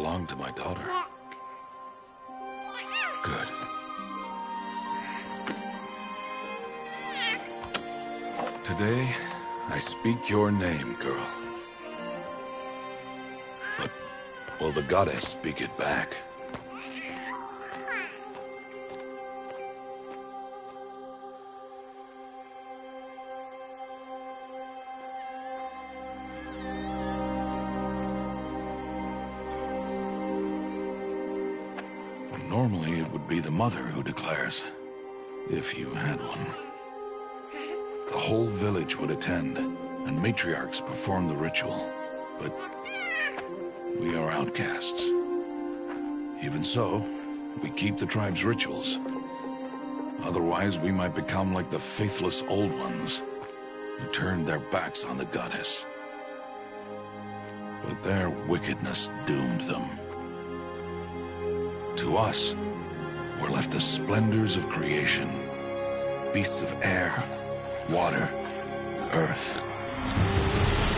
belong to my daughter. Good. Today, I speak your name, girl. But will the goddess speak it back? Normally, it would be the mother who declares, if you had one. The whole village would attend, and matriarchs perform the ritual. But we are outcasts. Even so, we keep the tribe's rituals. Otherwise, we might become like the faithless old ones, who turned their backs on the goddess. But their wickedness doomed them. To us, were left the splendors of creation, beasts of air, water, earth,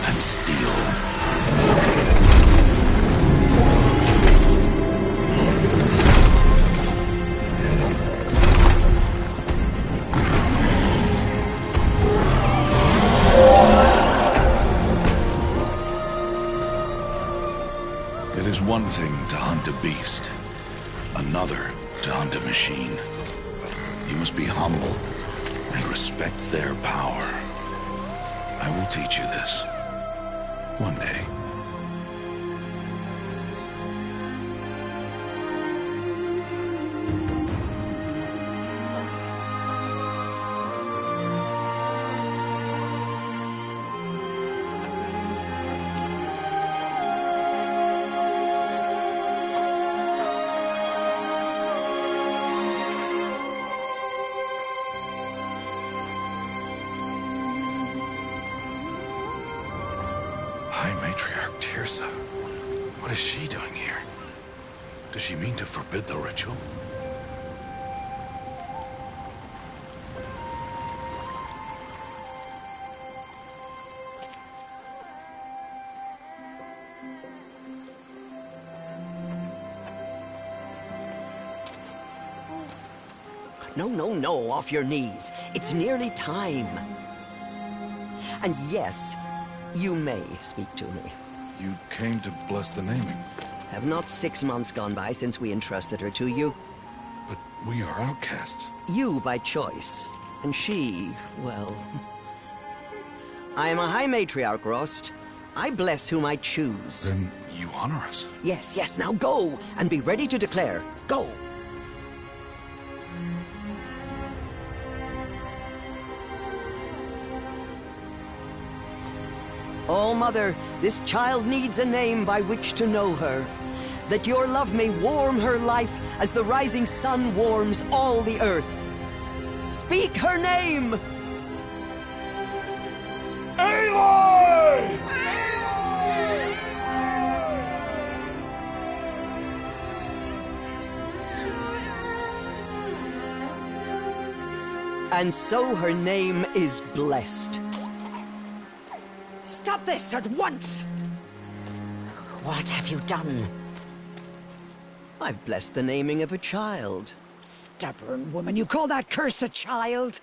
and steel. It is one thing to hunt a beast, another to hunt a machine. You must be humble and respect their power. I will teach you this one day. Matriarch Tirsa. What is she doing here? Does she mean to forbid the ritual? No, off your knees. It's nearly time. And yes, you may speak to me. You came to bless the naming. Have not 6 months gone by since we entrusted her to you? But we are outcasts. You by choice, and she, well... I am a High Matriarch, Rost. I bless whom I choose. Then you honor us. Yes, now go, and be ready to declare. Go! Oh, Mother, this child needs a name by which to know her. That your love may warm her life as the rising sun warms all the earth. Speak her name! Aloy! And so her name is blessed. Stop this at once! What have you done? I've blessed the naming of a child. Stubborn woman, you call that curse a child?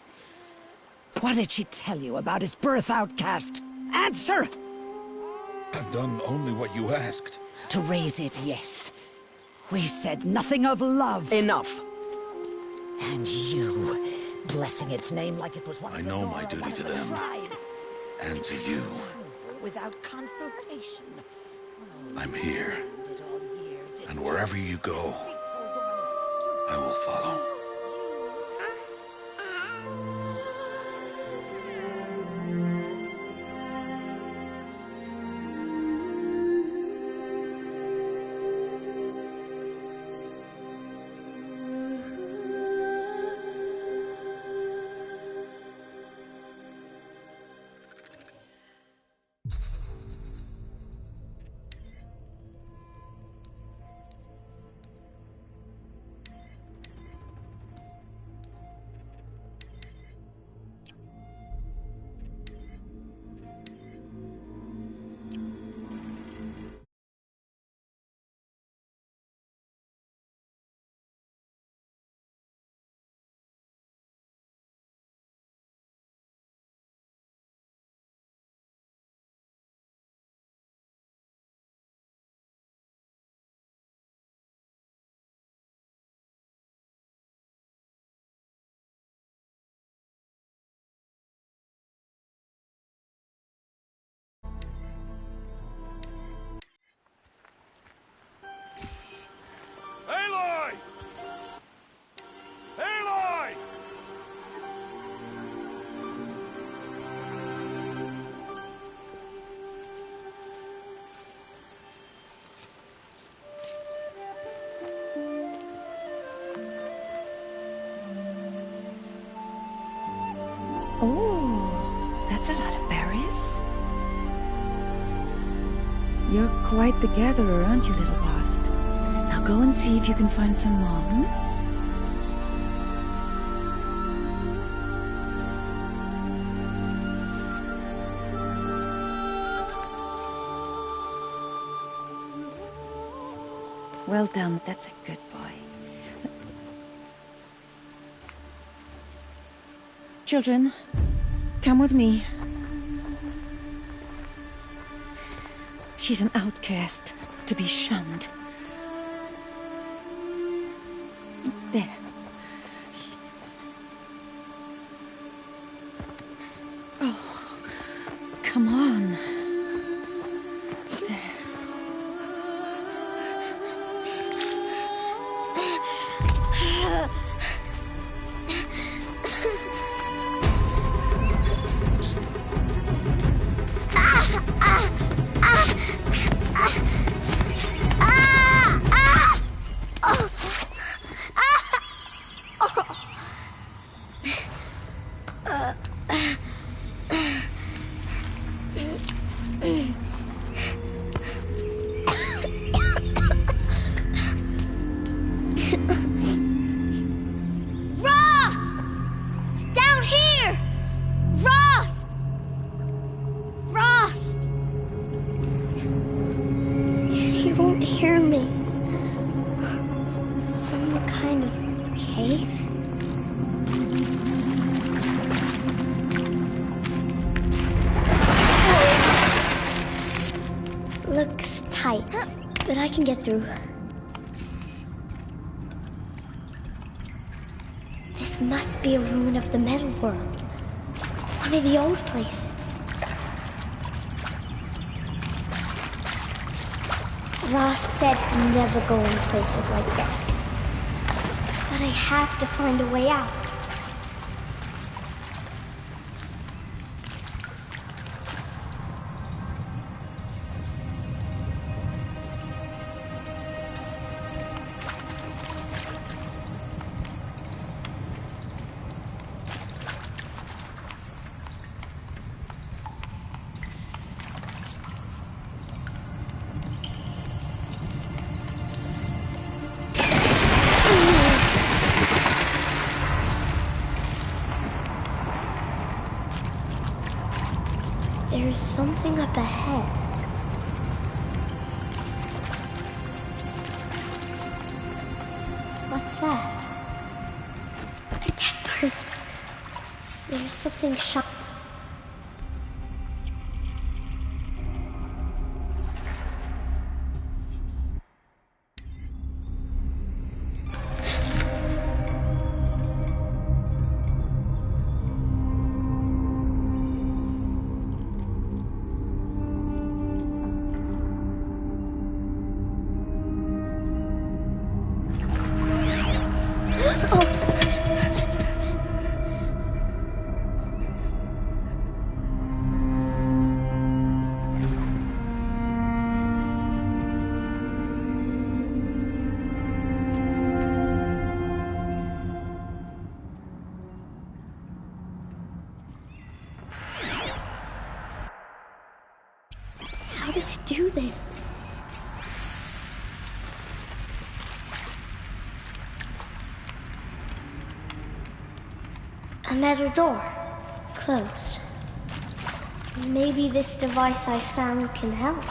What did she tell you about his birth, outcast? Answer! I've done only what you asked. To raise it, yes. We said nothing of love. Enough. And you, blessing its name like it was one of I the know Nora, my duty one of to the them. tribe. And to you. Without consultation. I'm here. And wherever you go, I will follow. quite the gatherer, aren't you, little Bast? Now go and see if you can find some more, hmm? Well done, that's a good boy. Children, come with me. She's an outcast, to be shunned. There. Oh, come on. There. Hear me. Some kind of cave? Looks tight, but I can get through. This must be a ruin of the metal world. One of the old places. Ross said never go in places like this. But I have to find a way out. There's something up ahead. What's that? A dead person. There's something shot. How does it do this? A metal door. Closed. Maybe this device I found can help.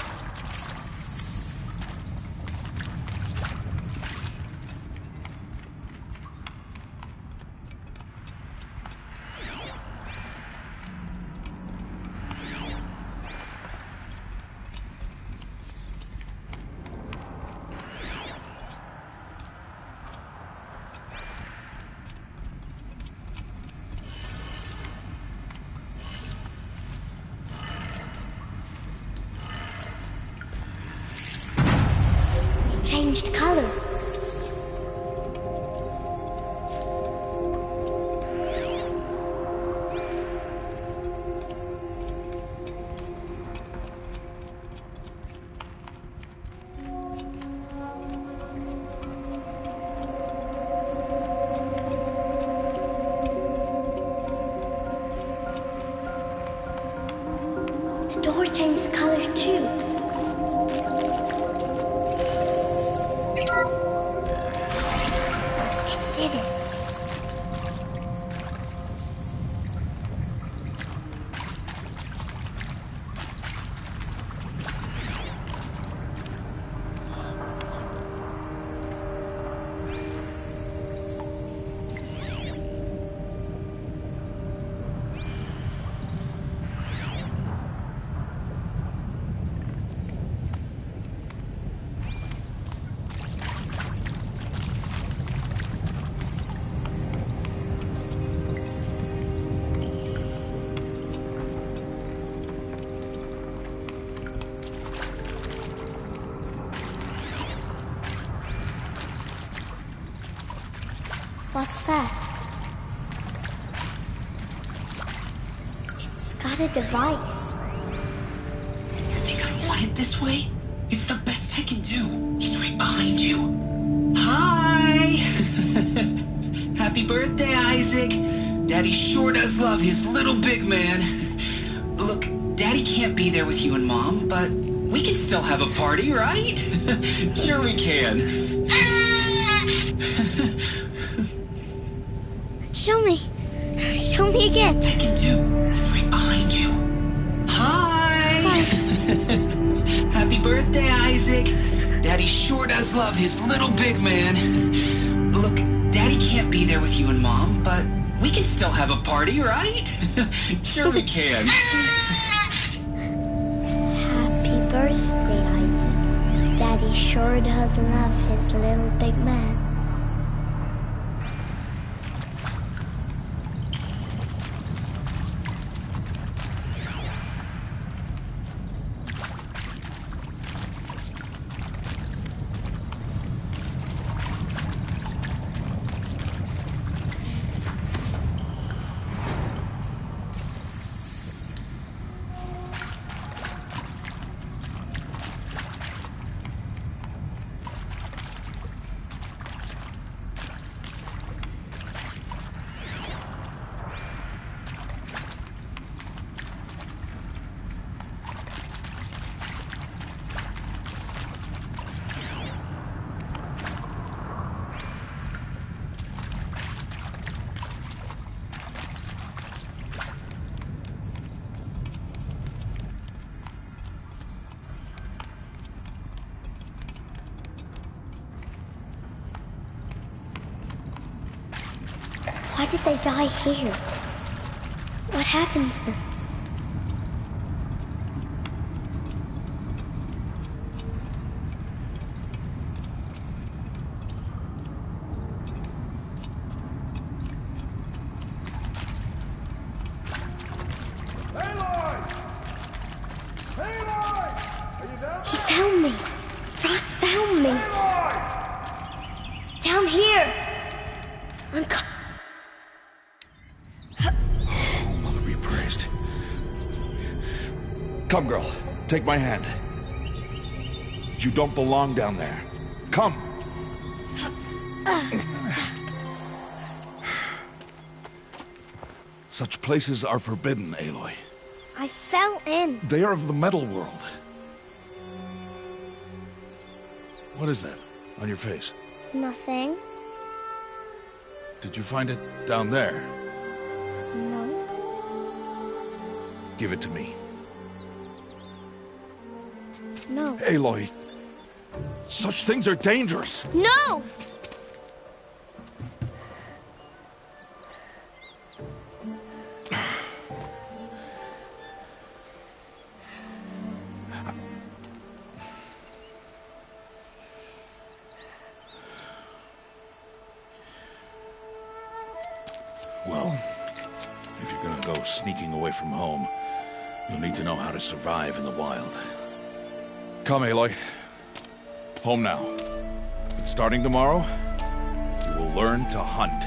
Changed color. The door changed color too. did it. What's that? It's got a device. You think I want it this way? It's the best I can do. He's right behind you. Hi! Happy birthday, Isaac. Daddy sure does love his little big man. Look, Daddy can't be there with you and Mom, but we can still have a party, right? Sure we can. Show me. Show me again. I can do. He's right behind you. Hi! Happy birthday, Isaac. Daddy sure does love his little big man. Look, Daddy can't be there with you and Mom, but we can still have a party, right? Sure we can. Happy birthday, Isaac. Daddy sure does love his little big man. Why did they die here? What happened to them? He found me. Ross found me. Down here. I'm Oh, Mother be praised. Come, girl. Take my hand. You don't belong down there. Come. Such places are forbidden, Aloy. I fell in. They are of the metal world. What is that on your face? Nothing. Did you find it down there? No. Give it to me. No. Aloy, such things are dangerous. No! Well, if you're gonna go sneaking away from home, you'll need to know how to survive in the wild. Come, Aloy. Home now. And starting tomorrow, you will learn to hunt.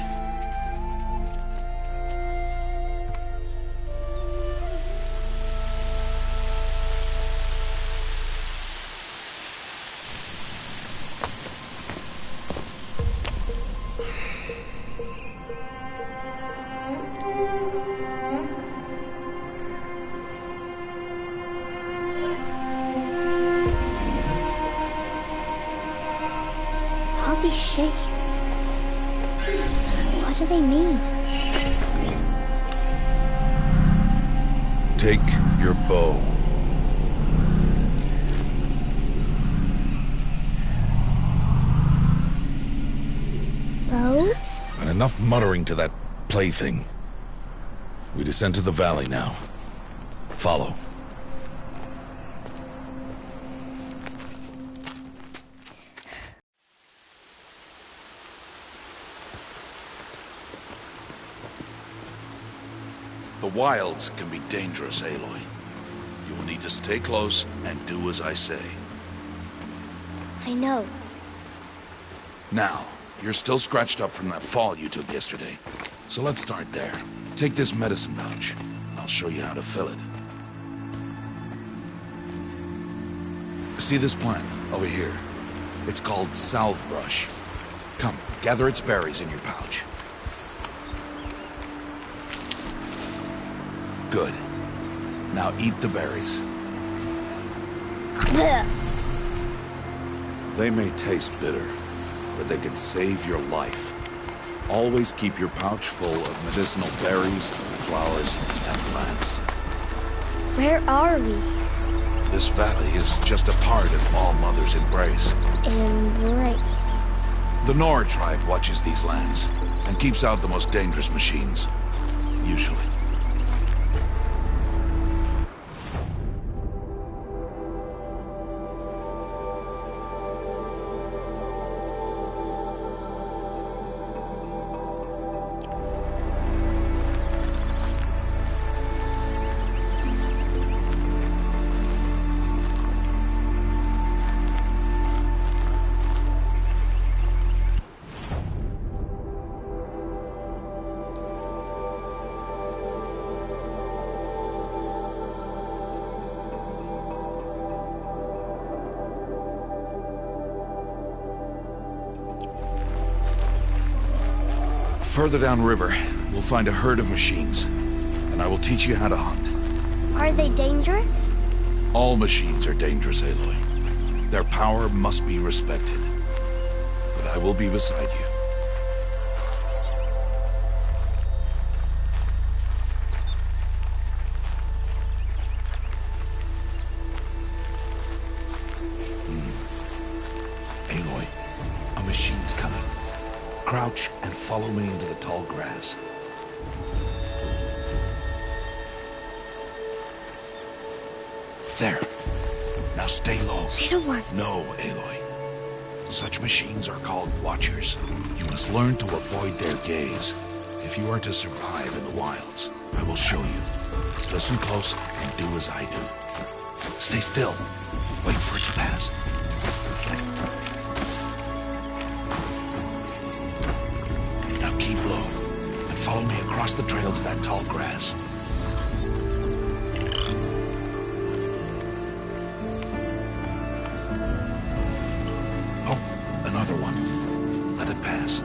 I'll be shaking. What do they mean? Take your bow. Bow? And enough muttering to that plaything. We descend to the valley now. Follow. The wilds can be dangerous, Aloy. You will need to stay close and do as I say. I know. Now, you're still scratched up from that fall you took yesterday. So let's start there. Take this medicine pouch. I'll show you how to fill it. See this plant over here? It's called salvebrush. Come, gather its berries in your pouch. Good. Now eat the berries. Blech. They may taste bitter, but they can save your life. Always keep your pouch full of medicinal berries, flowers, and plants. Where are we? This valley is just a part of All Mother's embrace. Embrace. The Nora tribe watches these lands and keeps out the most dangerous machines. Usually. Further downriver, we'll find a herd of machines, and I will teach you how to hunt. Are they dangerous? All machines are dangerous, Aloy. Their power must be respected. But I will be beside you. Aloy, a machine's coming. Crouch and follow me into the tall grass. There. Now stay low. Little one. No, Aloy. Such machines are called Watchers. You must learn to avoid their gaze. If you are to survive in the wilds, I will show you. Listen close and do as I do. Stay still. Wait for it to pass. Now keep low and follow me across the trail to that tall grass. Oh, another one. Let it pass.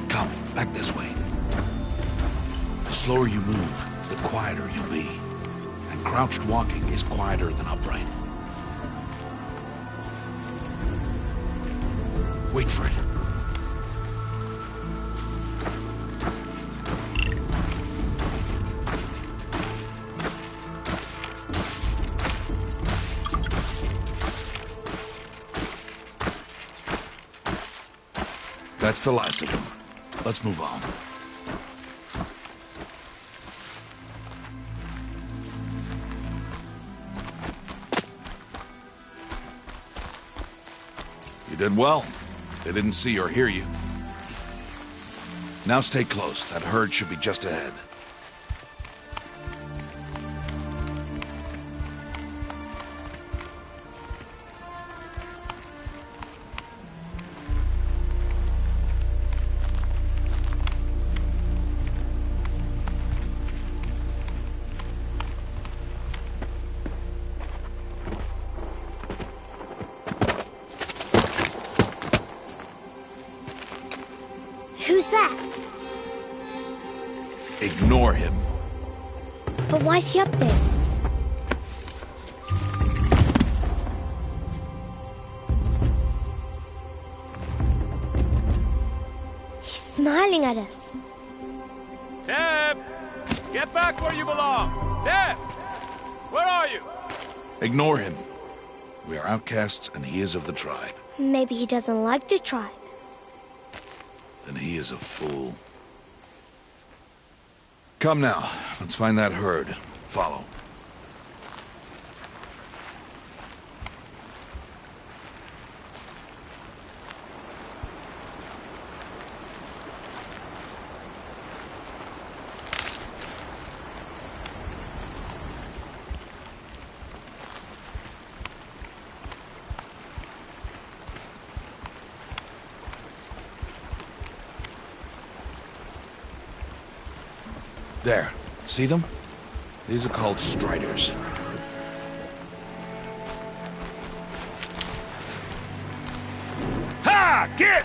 Come, back this way. The slower you move, the quieter you'll be. And crouched walking is quieter than upright. Wait for it. That's the last of them. Let's move on. You did well. They didn't see or hear you. Now stay close. That herd should be just ahead. Who's that? Ignore him. But why's he up there? smiling at us. Teb! Get back where you belong! Teb! Where are you? Ignore him. We are outcasts, and he is of the tribe. Maybe he doesn't like the tribe. Then he is a fool. Come now, let's find that herd. Follow. There. See them? These are called striders. Ha! Get!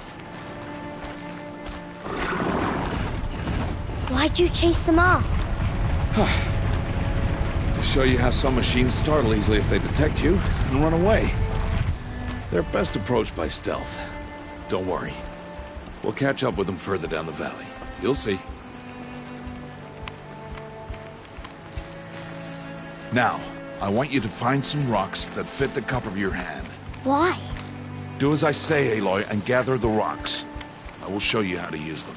Why'd you chase them off? To show you how some machines startle easily if they detect you and run away. They're best approached by stealth. Don't worry. We'll catch up with them further down the valley. You'll see. Now, I want you to find some rocks that fit the cup of your hand. Why? Do as I say, Aloy, and gather the rocks. I will show you how to use them.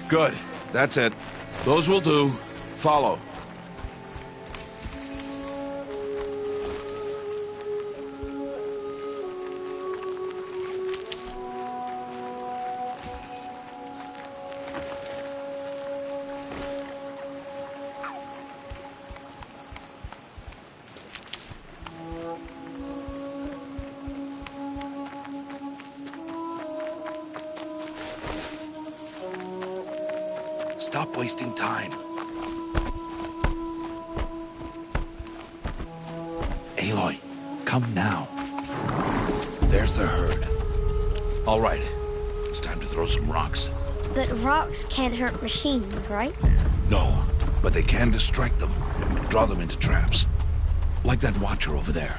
Good. That's it. Those will do. Follow. Stop wasting time. Aloy, come now. There's the herd. All right, it's time to throw some rocks. But rocks can't hurt machines, right? No, but they can distract them. Draw them into traps. Like that watcher over there.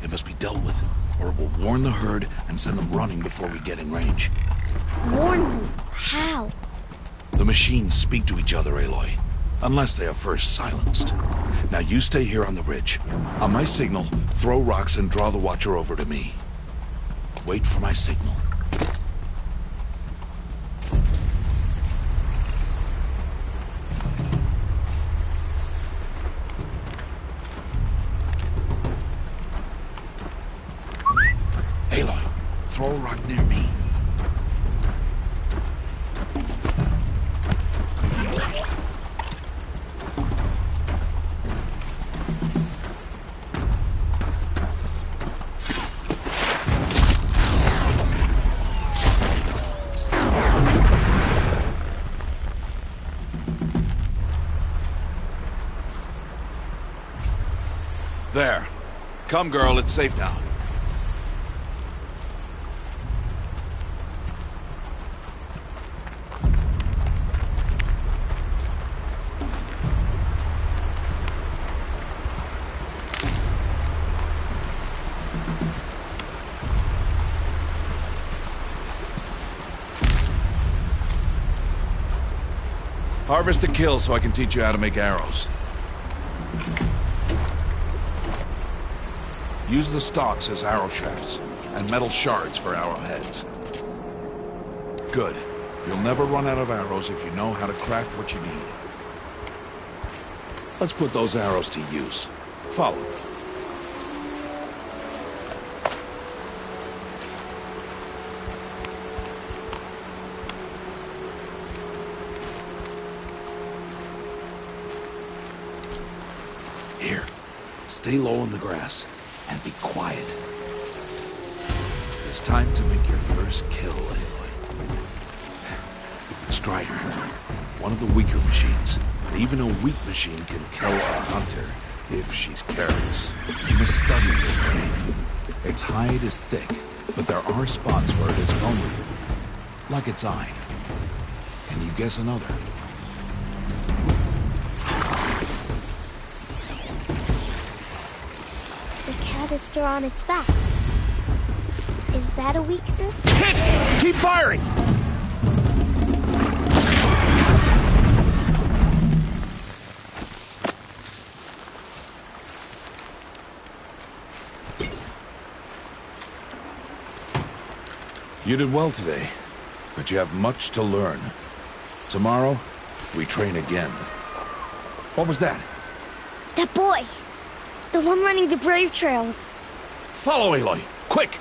It must be dealt with, or it will warn the herd and send them running before we get in range. Warn them? How? The machines speak to each other, Aloy. Unless they are first silenced. Now you stay here on the ridge. On my signal, throw rocks and draw the watcher over to me. Wait for my signal. Aloy, throw a rock near me. There. Come, girl, it's safe now. Harvest a kill so I can teach you how to make arrows. Use the stalks as arrow shafts, and metal shards for arrowheads. Good. You'll never run out of arrows if you know how to craft what you need. Let's put those arrows to use. Follow. Here. Stay low in the grass. And be quiet. It's time to make your first kill, Aloy. Strider, one of the weaker machines. But even a weak machine can kill a hunter if she's careless. You must study your prey. Its hide is thick, but there are spots where it is vulnerable. Like its eye. Can you guess another? Is still on its back. Is that a weakness? Hit! Keep firing! You did well today, but you have much to learn. Tomorrow, we train again. What was that? That boy! The one running the brave trails. Follow Aloy, quick!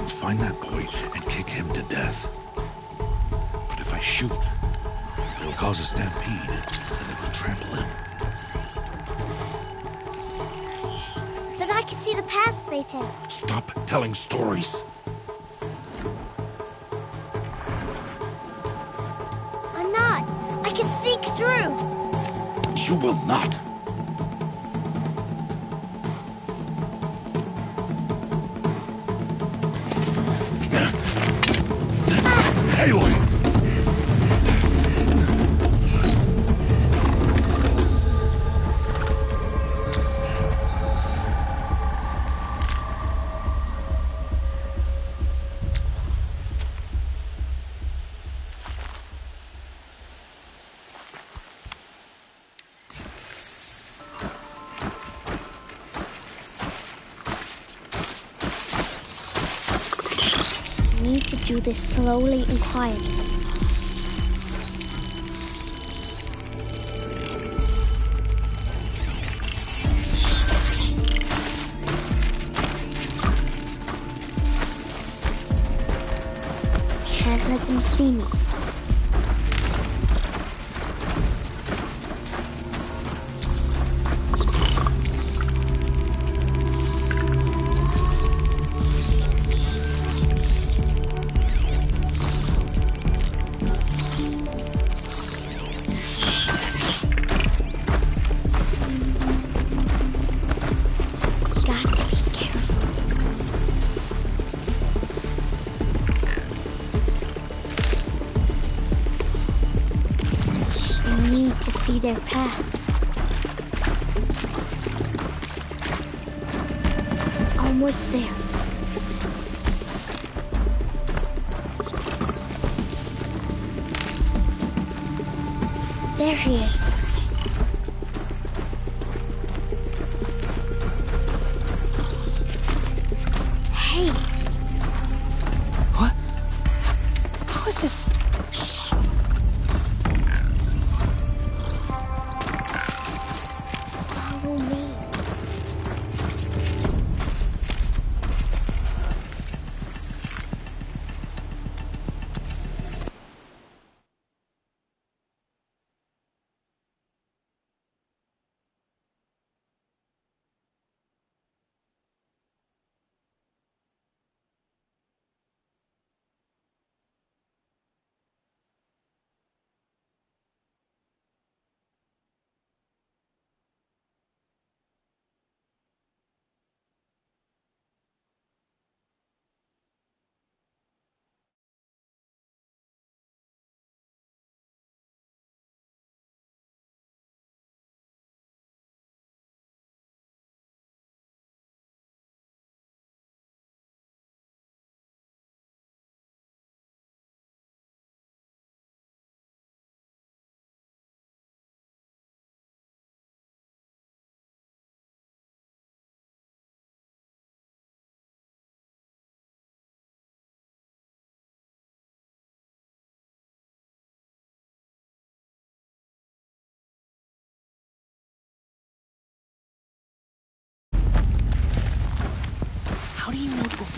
Find that boy and kick him to death. But if I shoot, it'll cause a stampede, and they will trample him. But I can see the paths they take. Stop telling stories. I'm not. I can sneak through. You will not. Aloy! I need to do this slowly and quietly. Can't let them see me. See their paths. Almost there. There he is. Hey. What? How is this?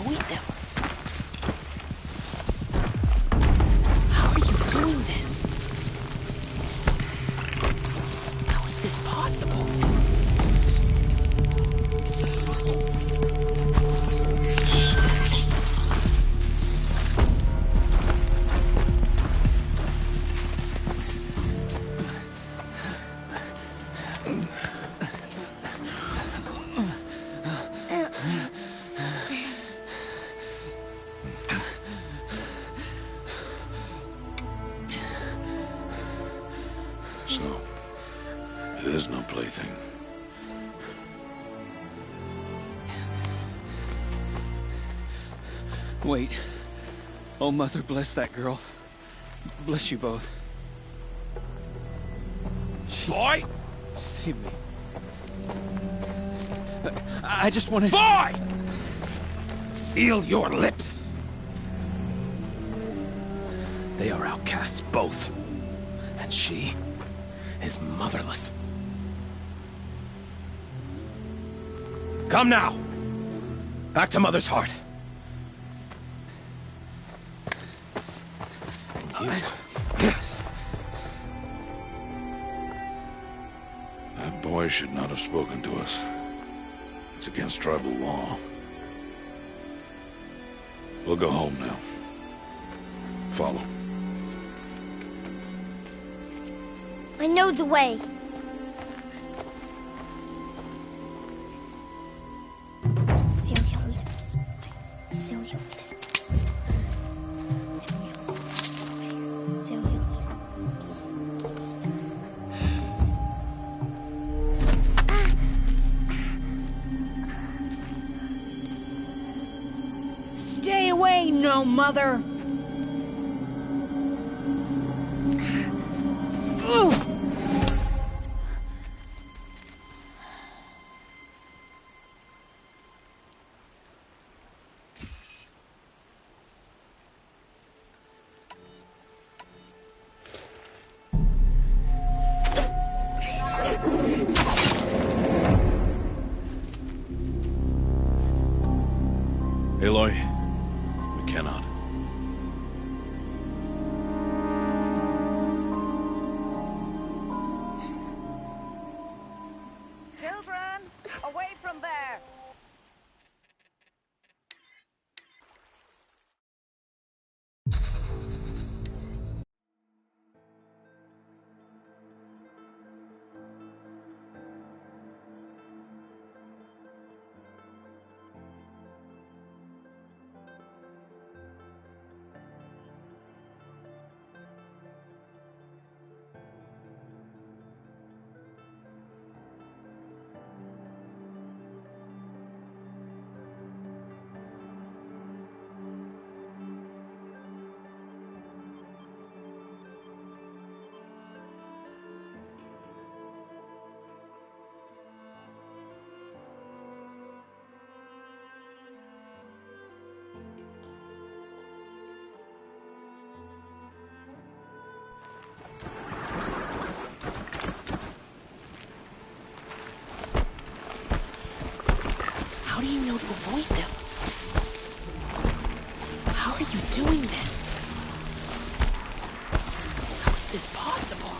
avoid them? How are you doing this? How is this possible? So, it is no plaything. Wait. Oh, Mother, bless that girl. Bless you both. Boy! She saved me. I just wanted... Boy! Seal your lips! They are outcasts, both. And she is motherless. Come now! Back to Mother's heart. That boy should not have spoken to us. It's against tribal law. We'll go home now. Follow. I know the way. Seal your lips. Seal your lips. Seal your lips. Stay away, no mother! Aloy, we cannot. Children, away from there! How do you know to avoid them? How are you doing this? How is this possible?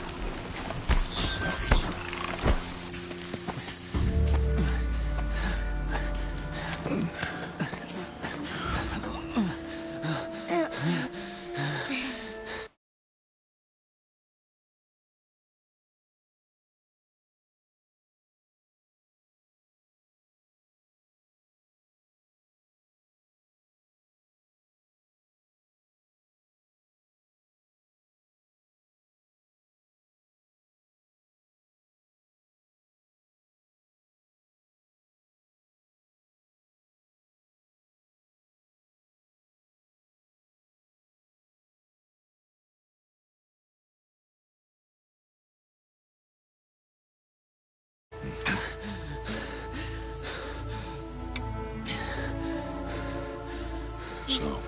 So,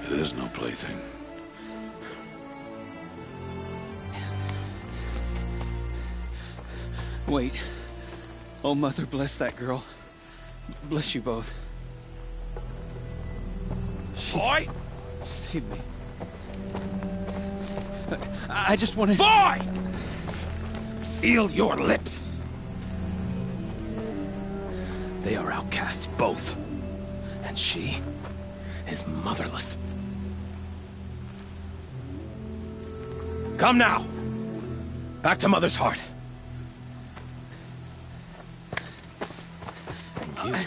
it is no plaything. Wait. Oh, Mother, bless that girl. Bless you both. boy! Save me. I just wanted... Boy! Seal your lips! They are outcasts, both. And she is motherless. Come now! Back to Mother's heart. And you...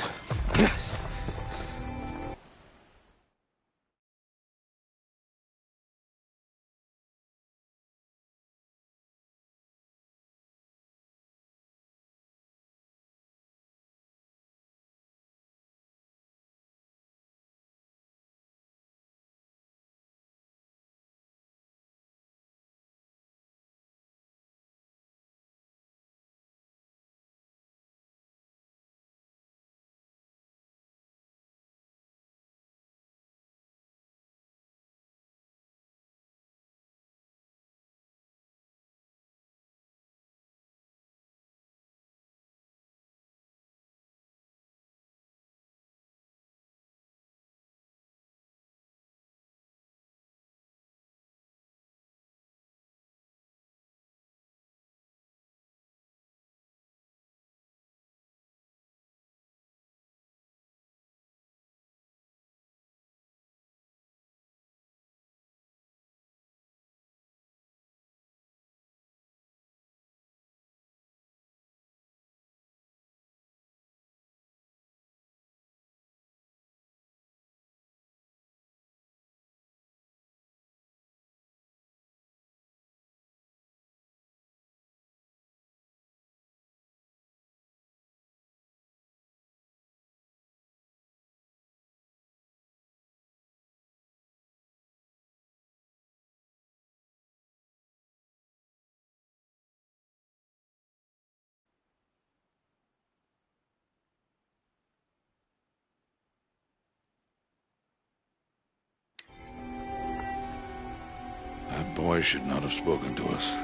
That boy should not have spoken to us.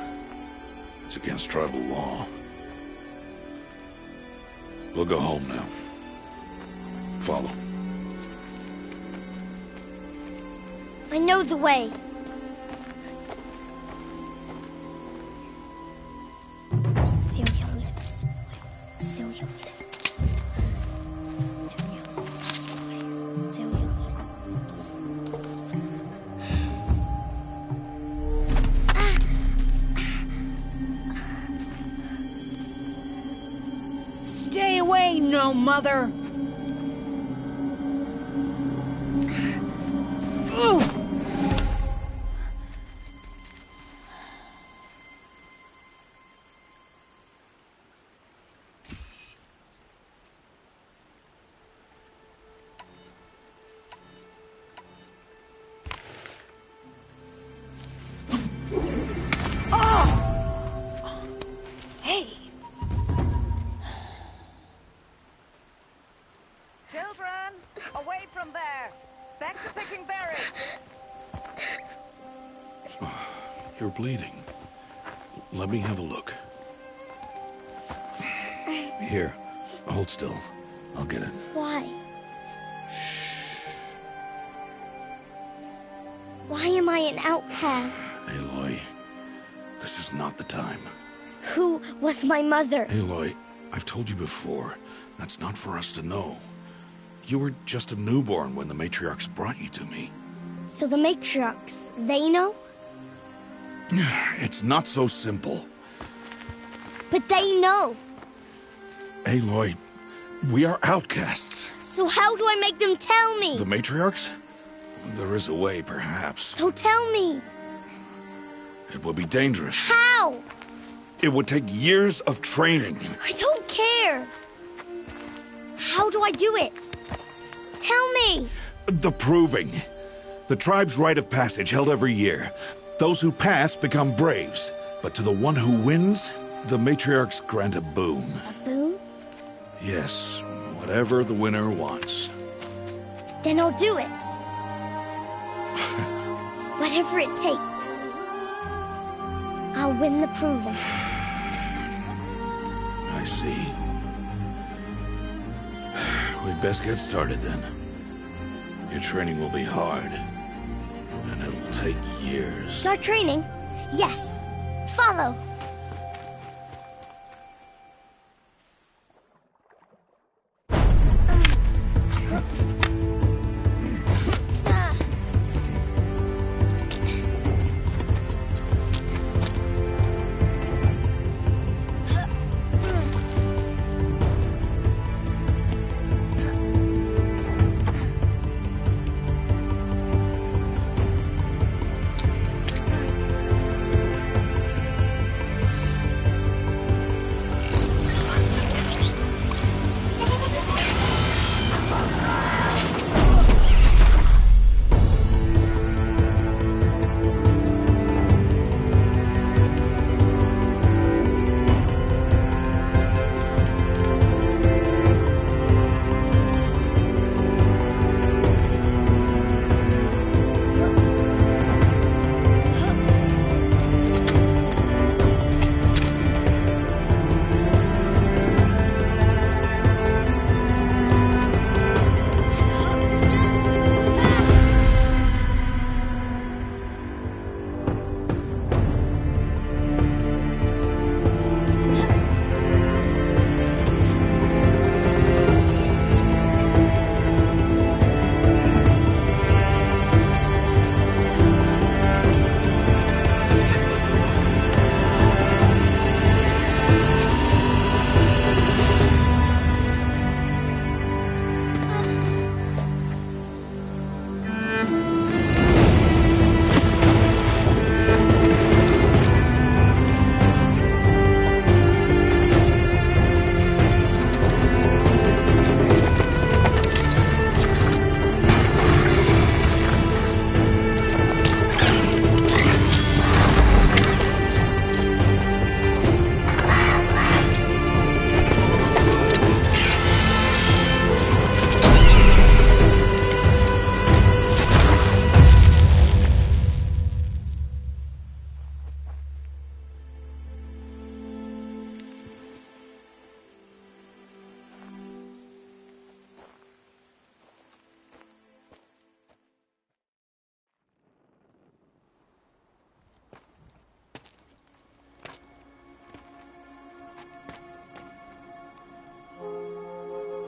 It's against tribal law. We'll go home now. Follow. I know the way. Seal your lips. Seal your lips. Seal your lips. Seal your lips. Stay away, no mother! Hey! Children, away from there! Back to picking berries! You're bleeding. Let me have a look. Here, hold still. I'll get it. Why? Why am I an outcast? Aloy, this is not the time. Who was my mother? Aloy, I've told you before, that's not for us to know. You were just a newborn when the matriarchs brought you to me. So the matriarchs, they know? It's not so simple. But they know. Aloy, we are outcasts. So how do I make them tell me? The matriarchs? There is a way, perhaps. So tell me. It would be dangerous. How? It would take years of training. I don't care. How do I do it? Tell me. The proving. The tribe's rite of passage held every year. Those who pass become braves. But to the one who wins, the matriarchs grant a boon. A boon? Yes, whatever the winner wants. Then I'll do it. Whatever it takes. I'll win the proving. I see. We'd best get started then. Your training will be hard, and it'll take years. Start training? Yes. Follow.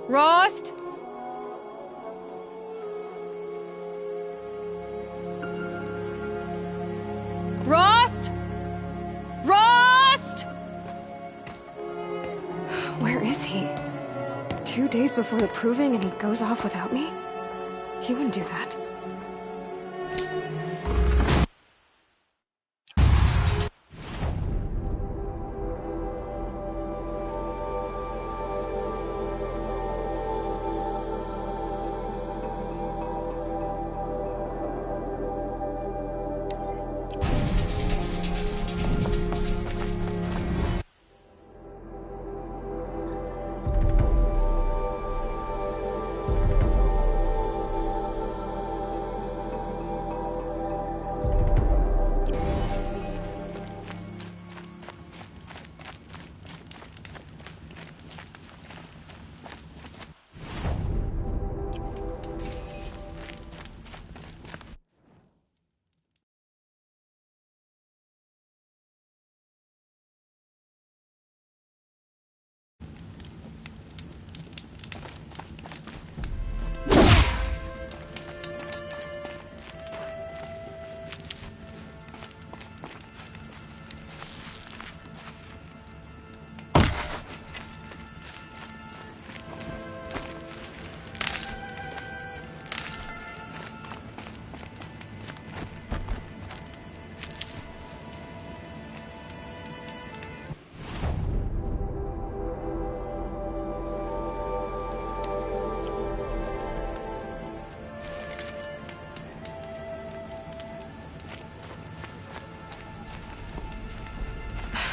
Rost? Rost? Rost? Where is he? 2 days before the proving and he goes off without me? He wouldn't do that.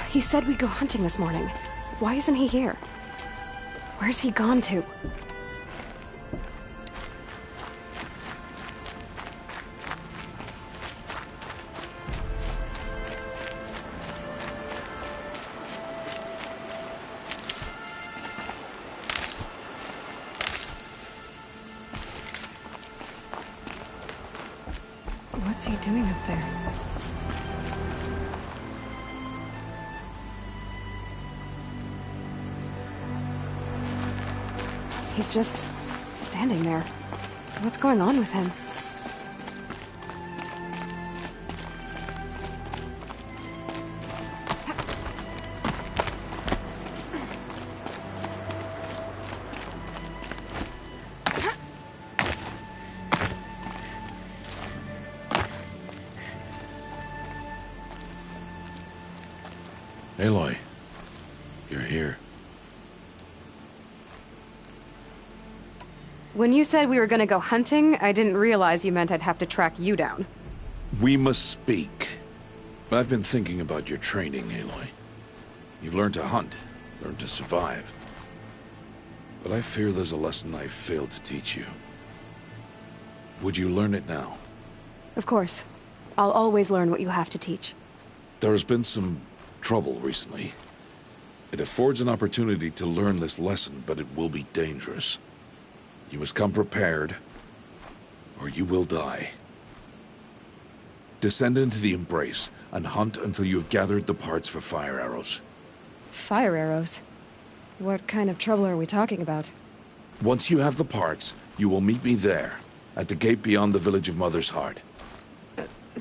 He said we'd go hunting this morning. Why isn't he here? Where's he gone to? What's he doing up there? He's just standing there. What's going on with him? Aloy, you're here. When you said we were gonna go hunting, I didn't realize you meant I'd have to track you down. We must speak. I've been thinking about your training, Aloy. You've learned to hunt, learned to survive. But I fear there's a lesson I've failed to teach you. Would you learn it now? Of course. I'll always learn what you have to teach. There has been some trouble recently. It affords an opportunity to learn this lesson, but it will be dangerous. You must come prepared, or you will die. Descend into the Embrace, and hunt until you have gathered the parts for fire arrows. Fire arrows? What kind of trouble are we talking about? Once you have the parts, you will meet me there, at the gate beyond the village of Mother's Heart.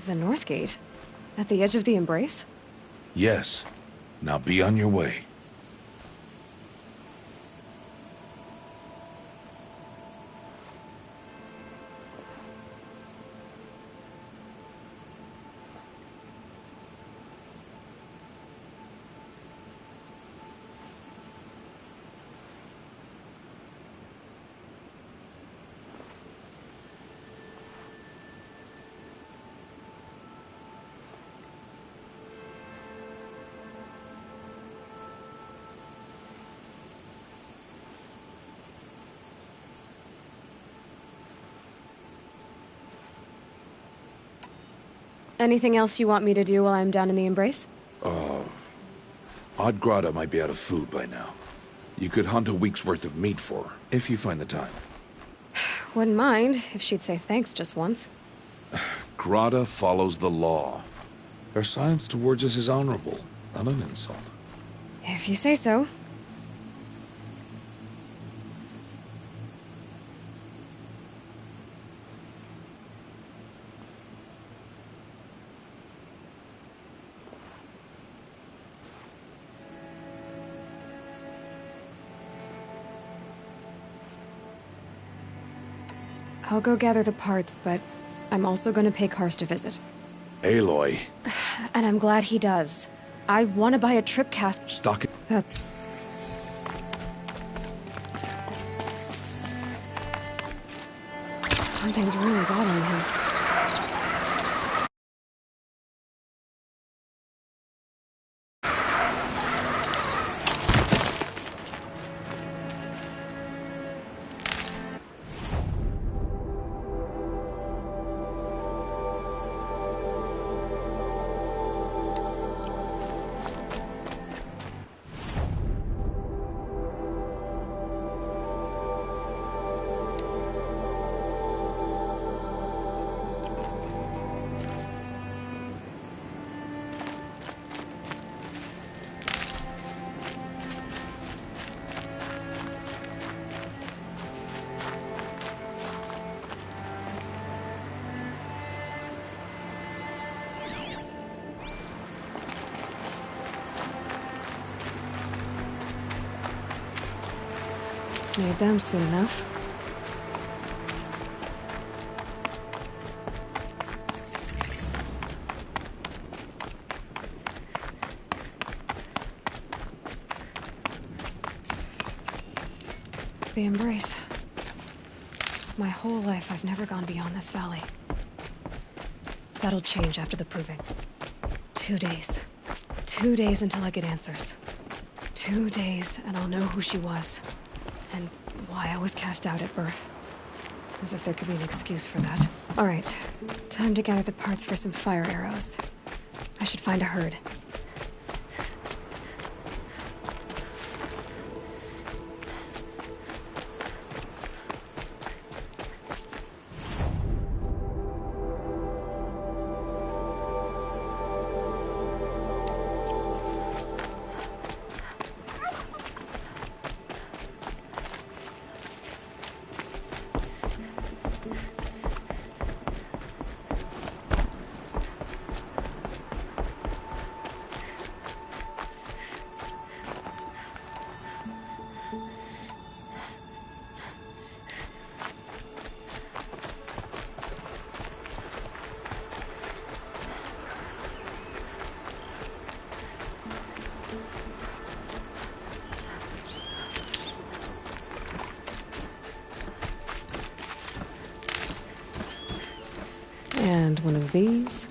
The North Gate? At the edge of the Embrace? Yes. Now be on your way. Anything else you want me to do while I'm down in the Embrace? Odd Grata might be out of food by now. You could hunt a week's worth of meat for her, if you find the time. Wouldn't mind if she'd say thanks just once. Grata follows the law. Her silence towards us is honorable, not an insult. If you say so. I'll go gather the parts, but I'm also gonna pay Karst a visit. Aloy. And I'm glad he does. I want to buy a trip cast. Stock it. That's... Something's really bothering him. Need them soon enough. The Embrace. My whole life, I've never gone beyond this valley. That'll change after the proving. 2 days. 2 days until I get answers. 2 days, and I'll know who she was. And why I was cast out at birth. As if there could be an excuse for that. All right, time to gather the parts for some fire arrows. I should find a herd. And one of these.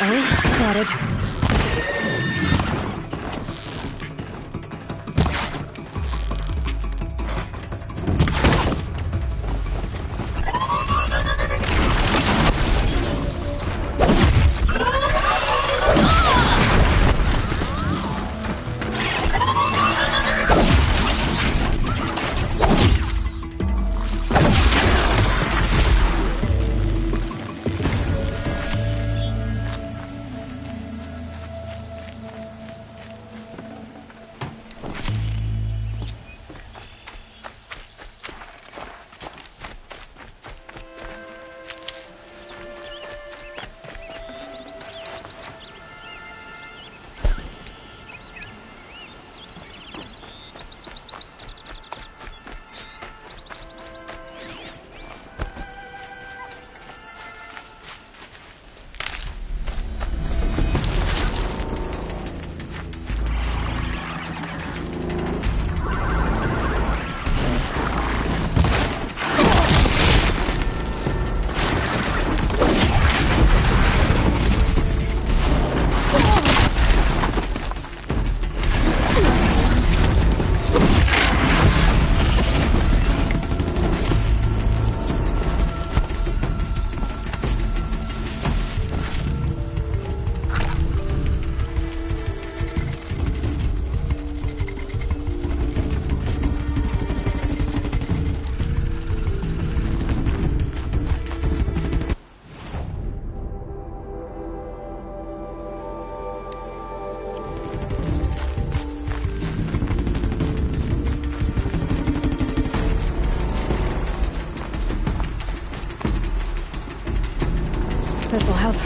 Uh-oh, spotted. This'll help.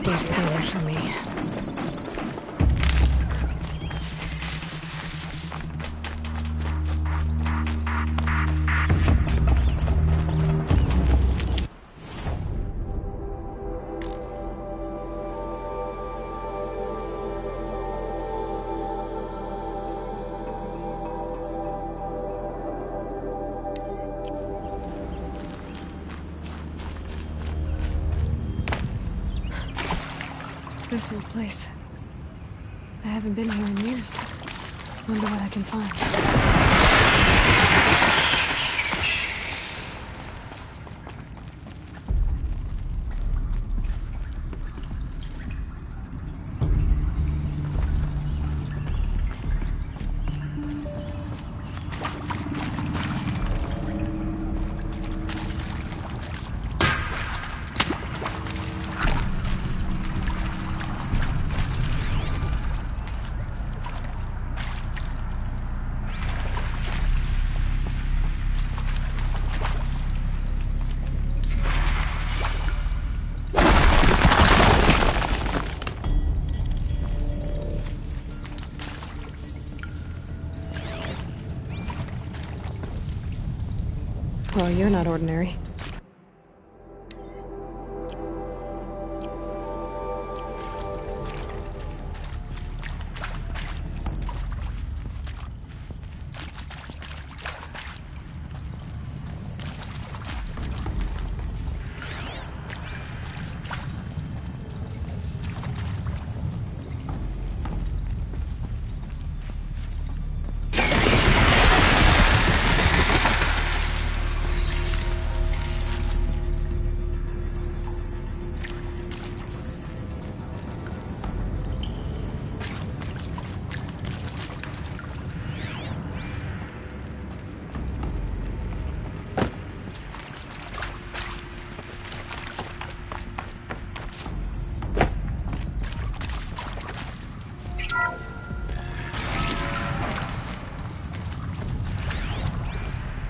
They're scared for me. This old place. I haven't been here in years. Wonder what I can find. Well, you're not ordinary.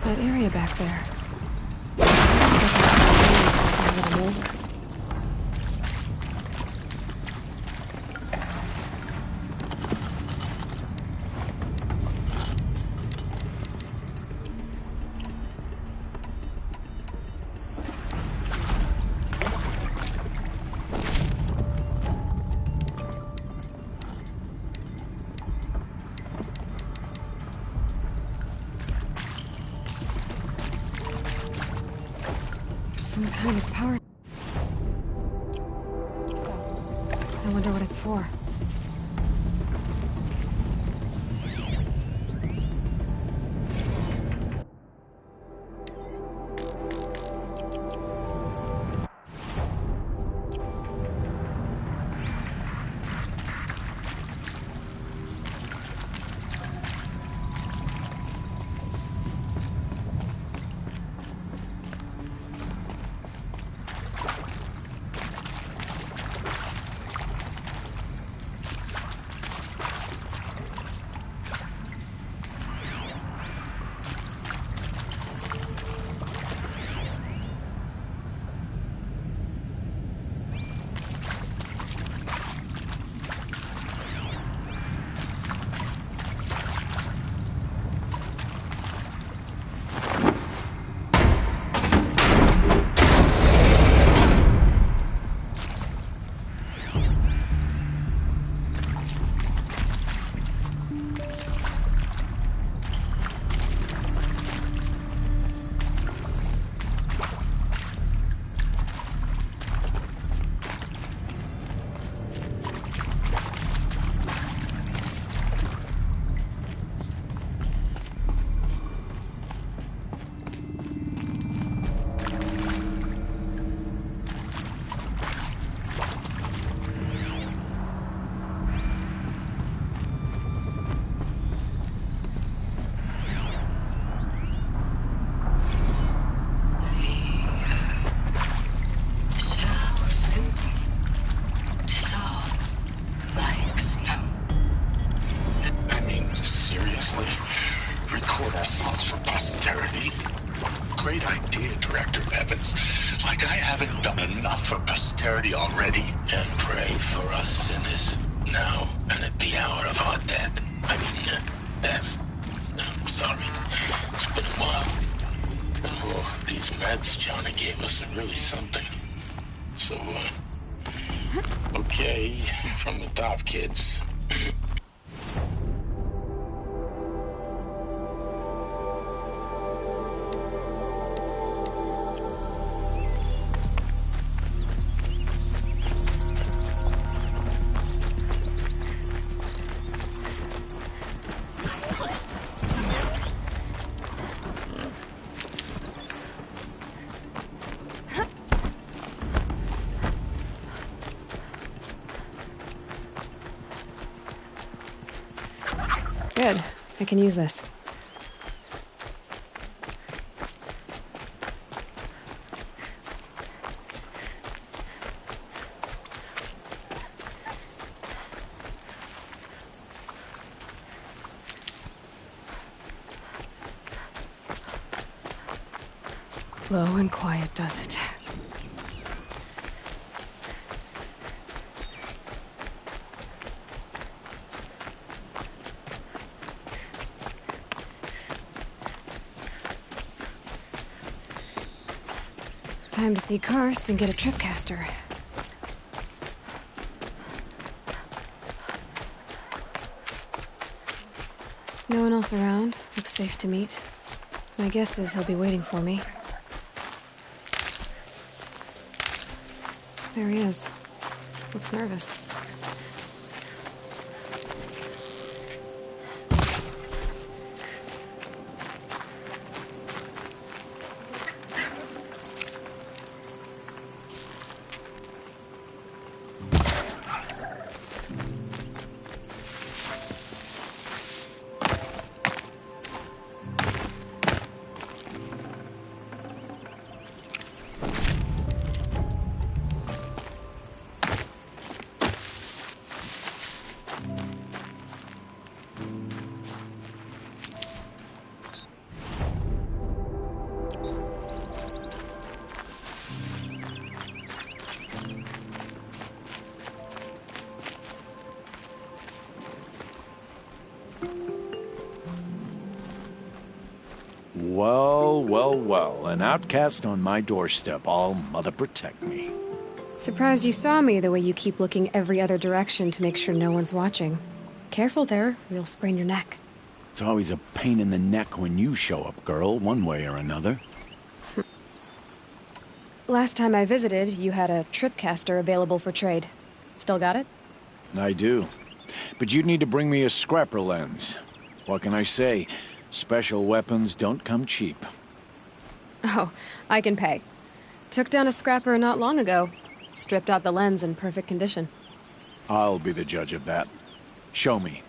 That area back there. A little older. Some kind of power. I wonder what it's for. eternity already. And pray for us sinners, now and at the hour of our death. Death. I'm sorry. It's been a while. Oh, these meds Johnny gave us are really something. So, okay, from the top, kids. Good. I can use this. Low and quiet does it. Time to see Karst and get a tripcaster. No one else around. Looks safe to meet. My guess is he'll be waiting for me. There he is. Looks nervous. Well, well, well. An outcast on my doorstep. All mother protect me. Surprised you saw me the way you keep looking every other direction to make sure no one's watching. Careful there, or you'll sprain your neck. It's always a pain in the neck when you show up, girl, one way or another. Last time I visited, you had a tripcaster available for trade. Still got it? I do. But you'd need to bring me a scrapper lens. What can I say? Special weapons don't come cheap. Oh, I can pay. Took down a scrapper not long ago. Stripped out the lens in perfect condition. I'll be the judge of that. Show me.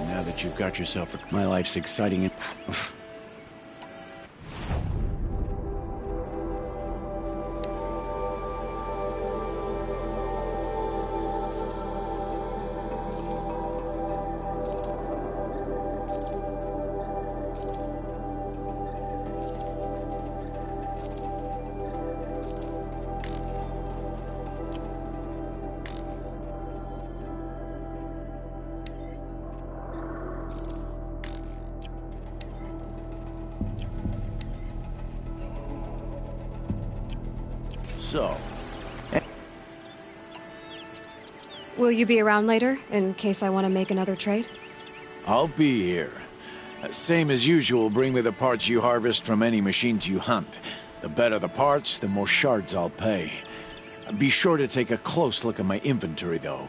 Now that you've got yourself my life's exciting and... So... Will you be around later, in case I want to make another trade? I'll be here. Same as usual, bring me the parts you harvest from any machines you hunt. The better the parts, the more shards I'll pay. Be sure to take a close look at my inventory, though.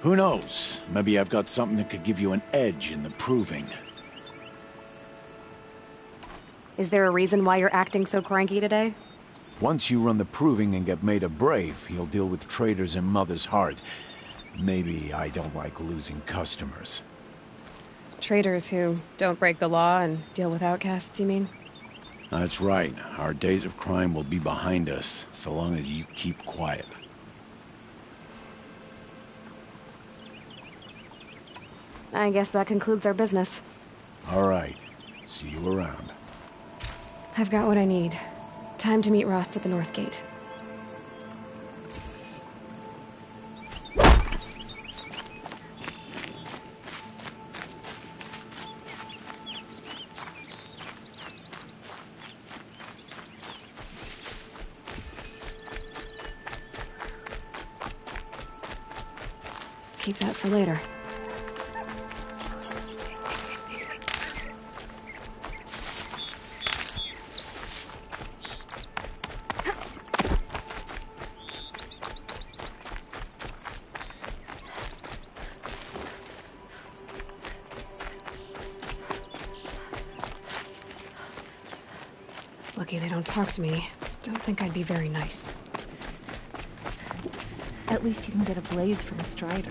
Who knows? Maybe I've got something that could give you an edge in the proving. Is there a reason why you're acting so cranky today? Once you run the proving and get made a brave, you'll deal with traitors in Mother's Heart. Maybe I don't like losing customers. Traitors who don't break the law and deal with outcasts, you mean? That's right. Our days of crime will be behind us, so long as you keep quiet. I guess that concludes our business. All right. See you around. I've got what I need. Time to meet Rost at the North Gate. Keep that for later. Lucky they don't talk to me. Don't think I'd be very nice. At least you can get a blaze from a strider.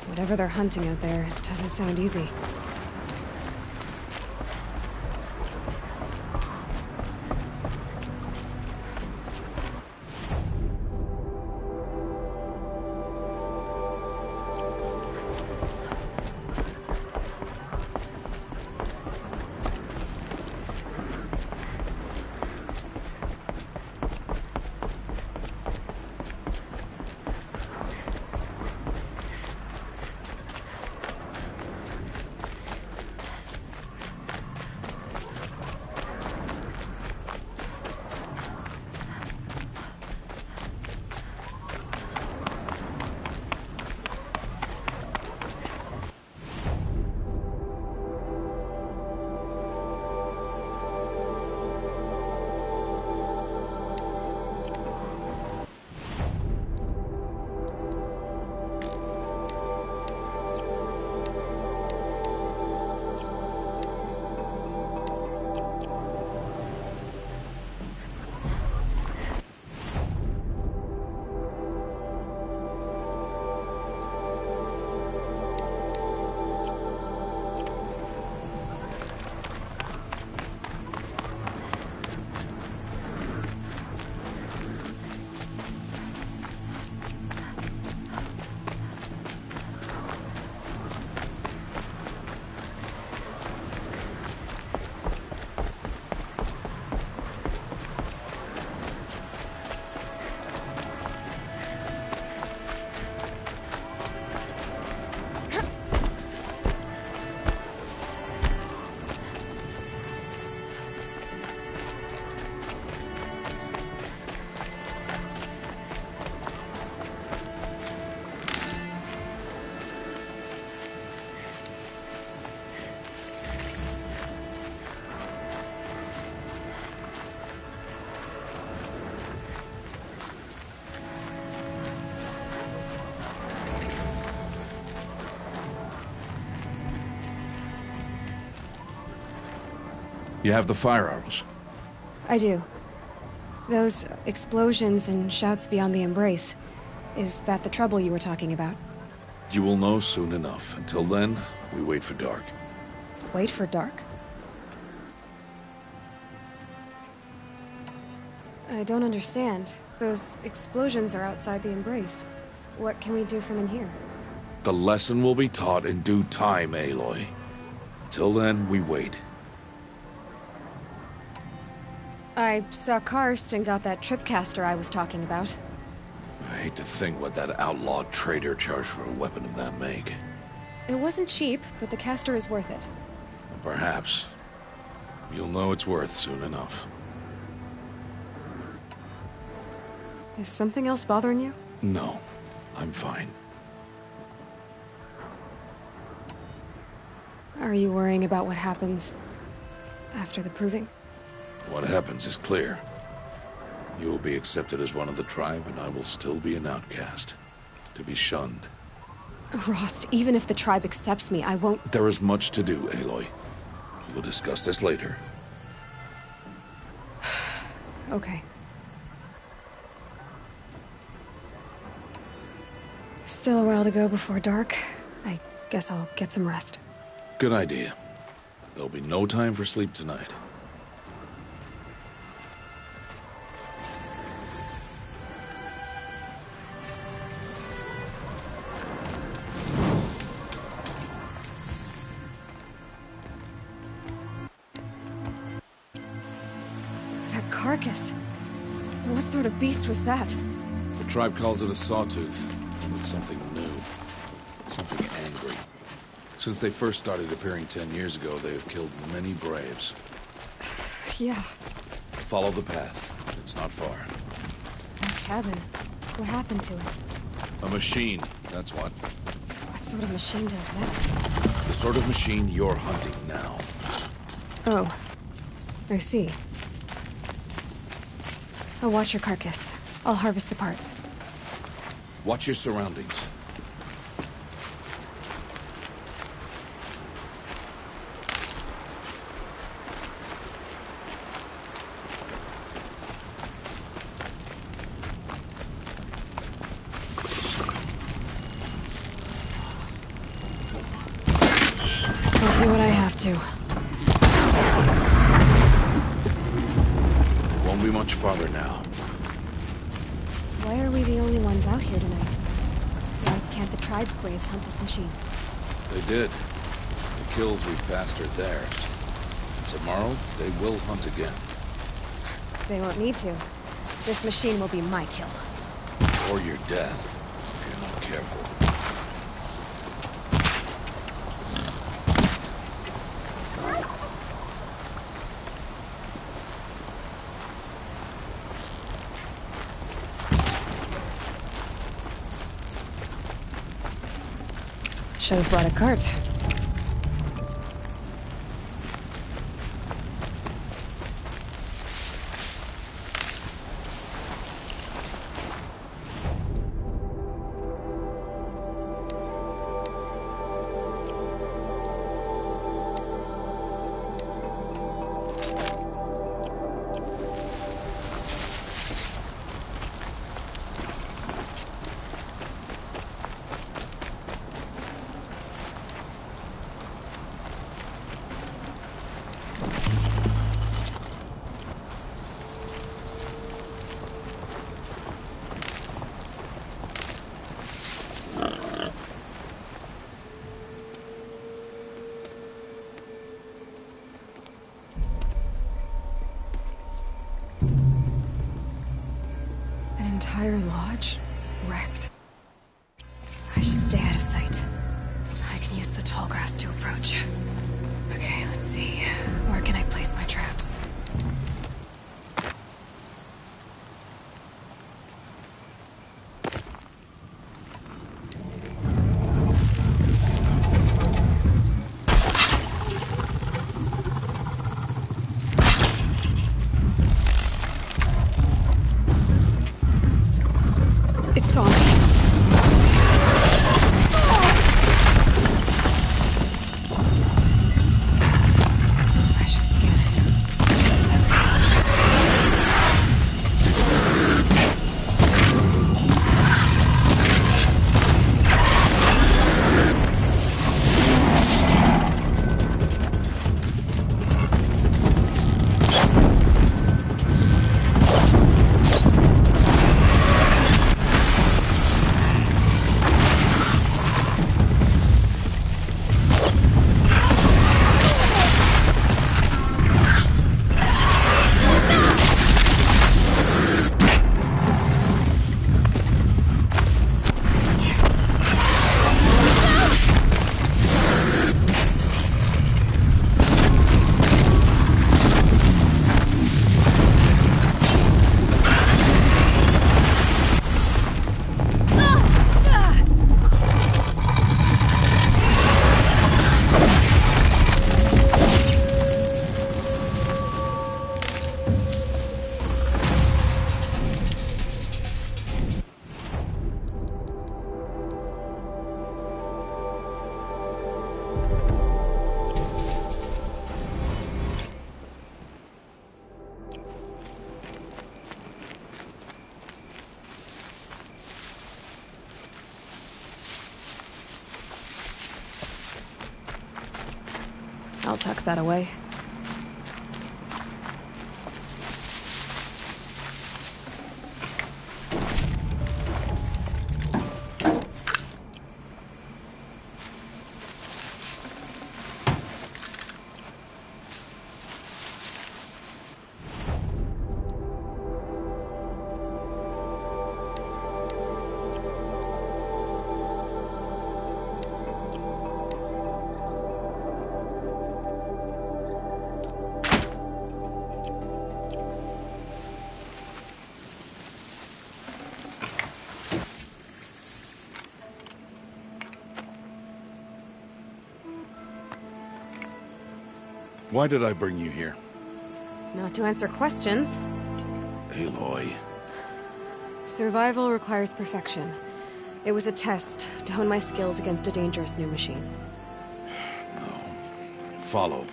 Whatever they're hunting out there, it doesn't sound easy. You have the fire arrows? I do. Those explosions and shouts beyond the embrace. Is that the trouble you were talking about? You will know soon enough. Until then, we wait for dark. Wait for dark? I don't understand. Those explosions are outside the embrace. What can we do from in here? The lesson will be taught in due time, Aloy. Till then, we wait. I saw Karst and got that tripcaster I was talking about. I hate to think what that outlawed trader charged for a weapon of that make. It wasn't cheap, but the caster is worth it. Perhaps. You'll know it's worth soon enough. Is something else bothering you? No, I'm fine. Are you worrying about what happens after the proving? What happens is clear. You will be accepted as one of the tribe, and I will still be an outcast. To be shunned. Rost, even if the tribe accepts me, I won't... There is much to do, Aloy. We will discuss this later. Okay. Still a while to go before dark. I guess I'll get some rest. Good idea. There'll be no time for sleep tonight. That carcass. What sort of beast was that? The tribe calls it a sawtooth. It's something new. Something angry. Since they first started appearing 10 years ago, they have killed many braves. Yeah. Follow the path. It's not far. That cabin. What happened to it? A machine, that's what. What sort of machine does that? The sort of machine you're hunting now. Oh. I see. I'll watch your carcass. I'll harvest the parts. Watch your surroundings. I'll do what I have to. Won't be much farther now. Why are we the only ones out here tonight? Why can't the tribe's braves hunt this machine? They did. The kills we passed are theirs. Tomorrow, they will hunt again. They won't need to. This machine will be my kill. Or your death, if you're not careful. Should have brought a cart. Entire lodge wrecked. I should stay out of sight. I can use the tall grass to approach. Okay, let's see. Where can I place my traps? It's on. I should scale tuck that away. Why did I bring you here? Not to answer questions. Aloy. Survival requires perfection. It was a test to hone my skills against a dangerous new machine. No. Follow.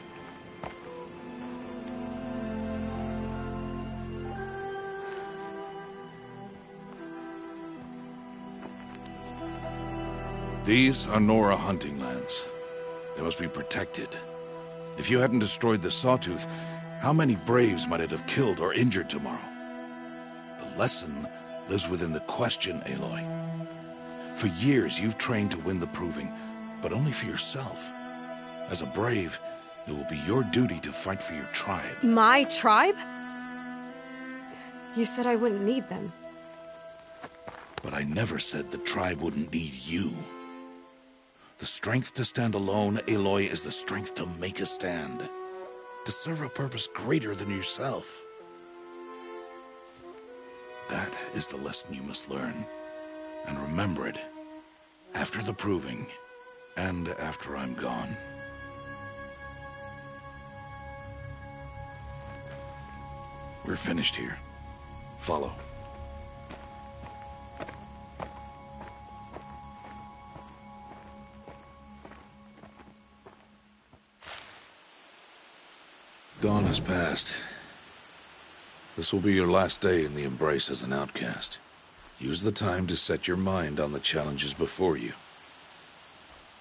These are Nora hunting lands. They must be protected. If you hadn't destroyed the Sawtooth, how many Braves might it have killed or injured tomorrow? The lesson lives within the question, Aloy. For years, you've trained to win the Proving, but only for yourself. As a Brave, it will be your duty to fight for your tribe. My tribe? You said I wouldn't need them. But I never said the tribe wouldn't need you. The strength to stand alone, Aloy, is the strength to make a stand. To serve a purpose greater than yourself. That is the lesson you must learn. And remember it. After the Proving, and after I'm gone. We're finished here. Follow. Dawn has passed. This will be your last day in the Embrace as an outcast. Use the time to set your mind on the challenges before you.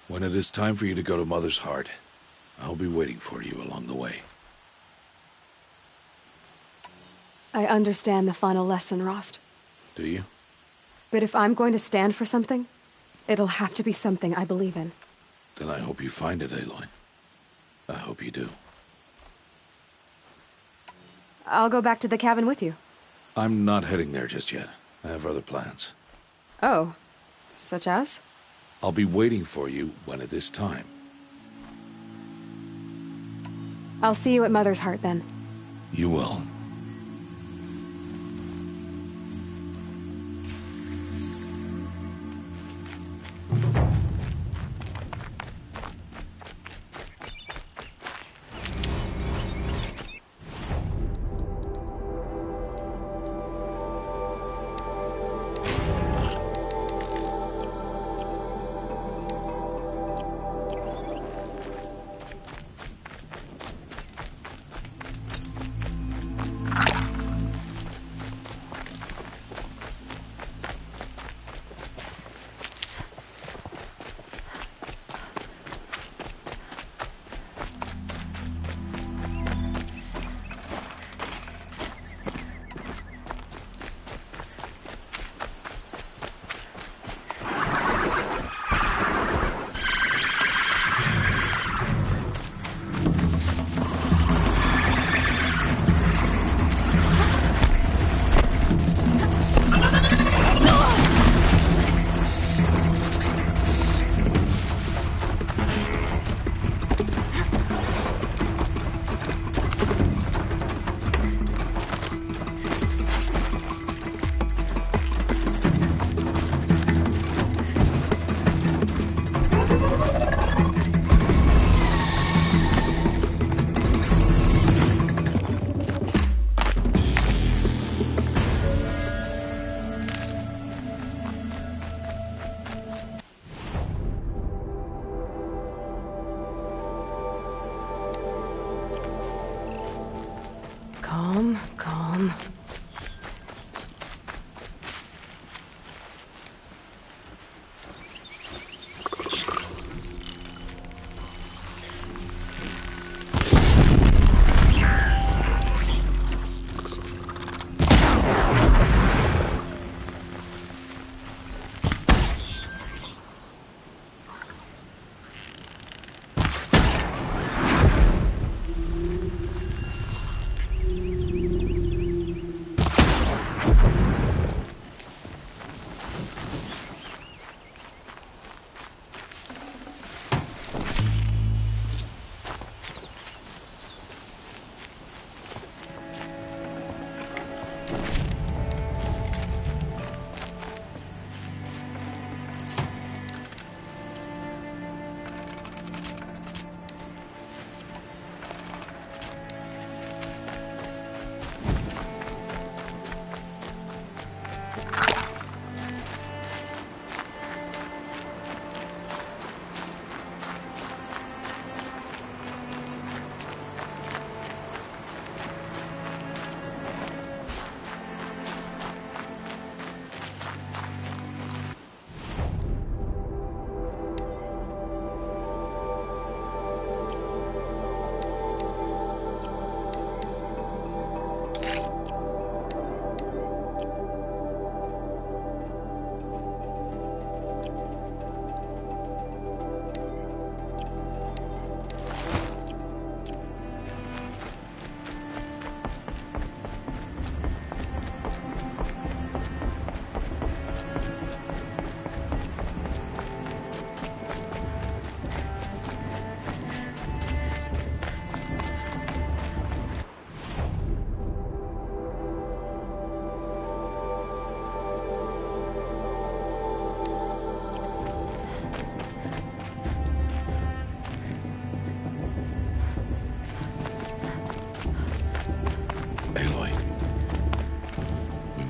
When it is time for you to go to Mother's Heart, I'll be waiting for you along the way. I understand the final lesson, Rost. Do you? But if I'm going to stand for something, it'll have to be something I believe in. Then I hope you find it, Aloy. I hope you do. I'll go back to the cabin with you. I'm not heading there just yet. I have other plans. Oh, such as? I'll be waiting for you when it is time. I'll see you at Mother's Heart then. You will.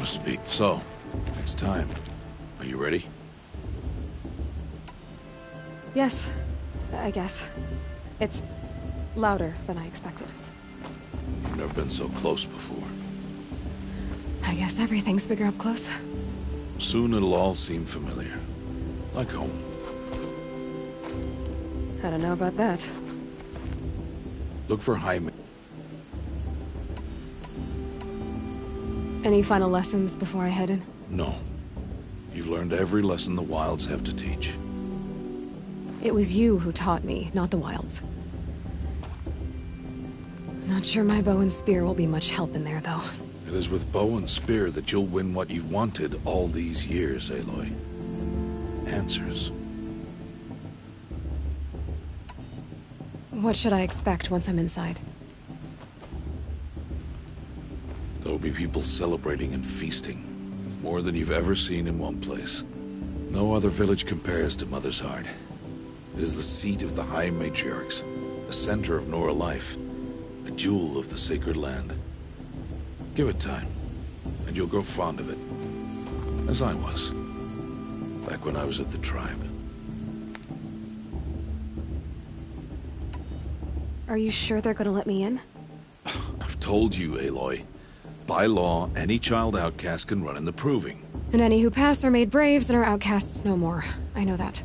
speak. So, it's time. Are you ready? Yes, I guess. It's louder than I expected. You've never been so close before. I guess everything's bigger up close. Soon it'll all seem familiar. Like home. I don't know about that. Look for Jaime. Any final lessons before I head in? No. You've learned every lesson the Wilds have to teach. It was you who taught me, not the Wilds. Not sure my bow and spear will be much help in there, though. It is with bow and spear that you'll win what you've wanted all these years, Aloy. Answers. What should I expect once I'm inside? There'll be people celebrating and feasting. More than you've ever seen in one place. No other village compares to Mother's Heart. It is the seat of the High Matriarchs, the center of Nora life, a jewel of the sacred land. Give it time, and you'll grow fond of it. As I was, back when I was at the tribe. Are you sure they're gonna let me in? I've told you, Aloy. By law, any child outcast can run in the proving. And any who pass are made braves and are outcasts no more. I know that.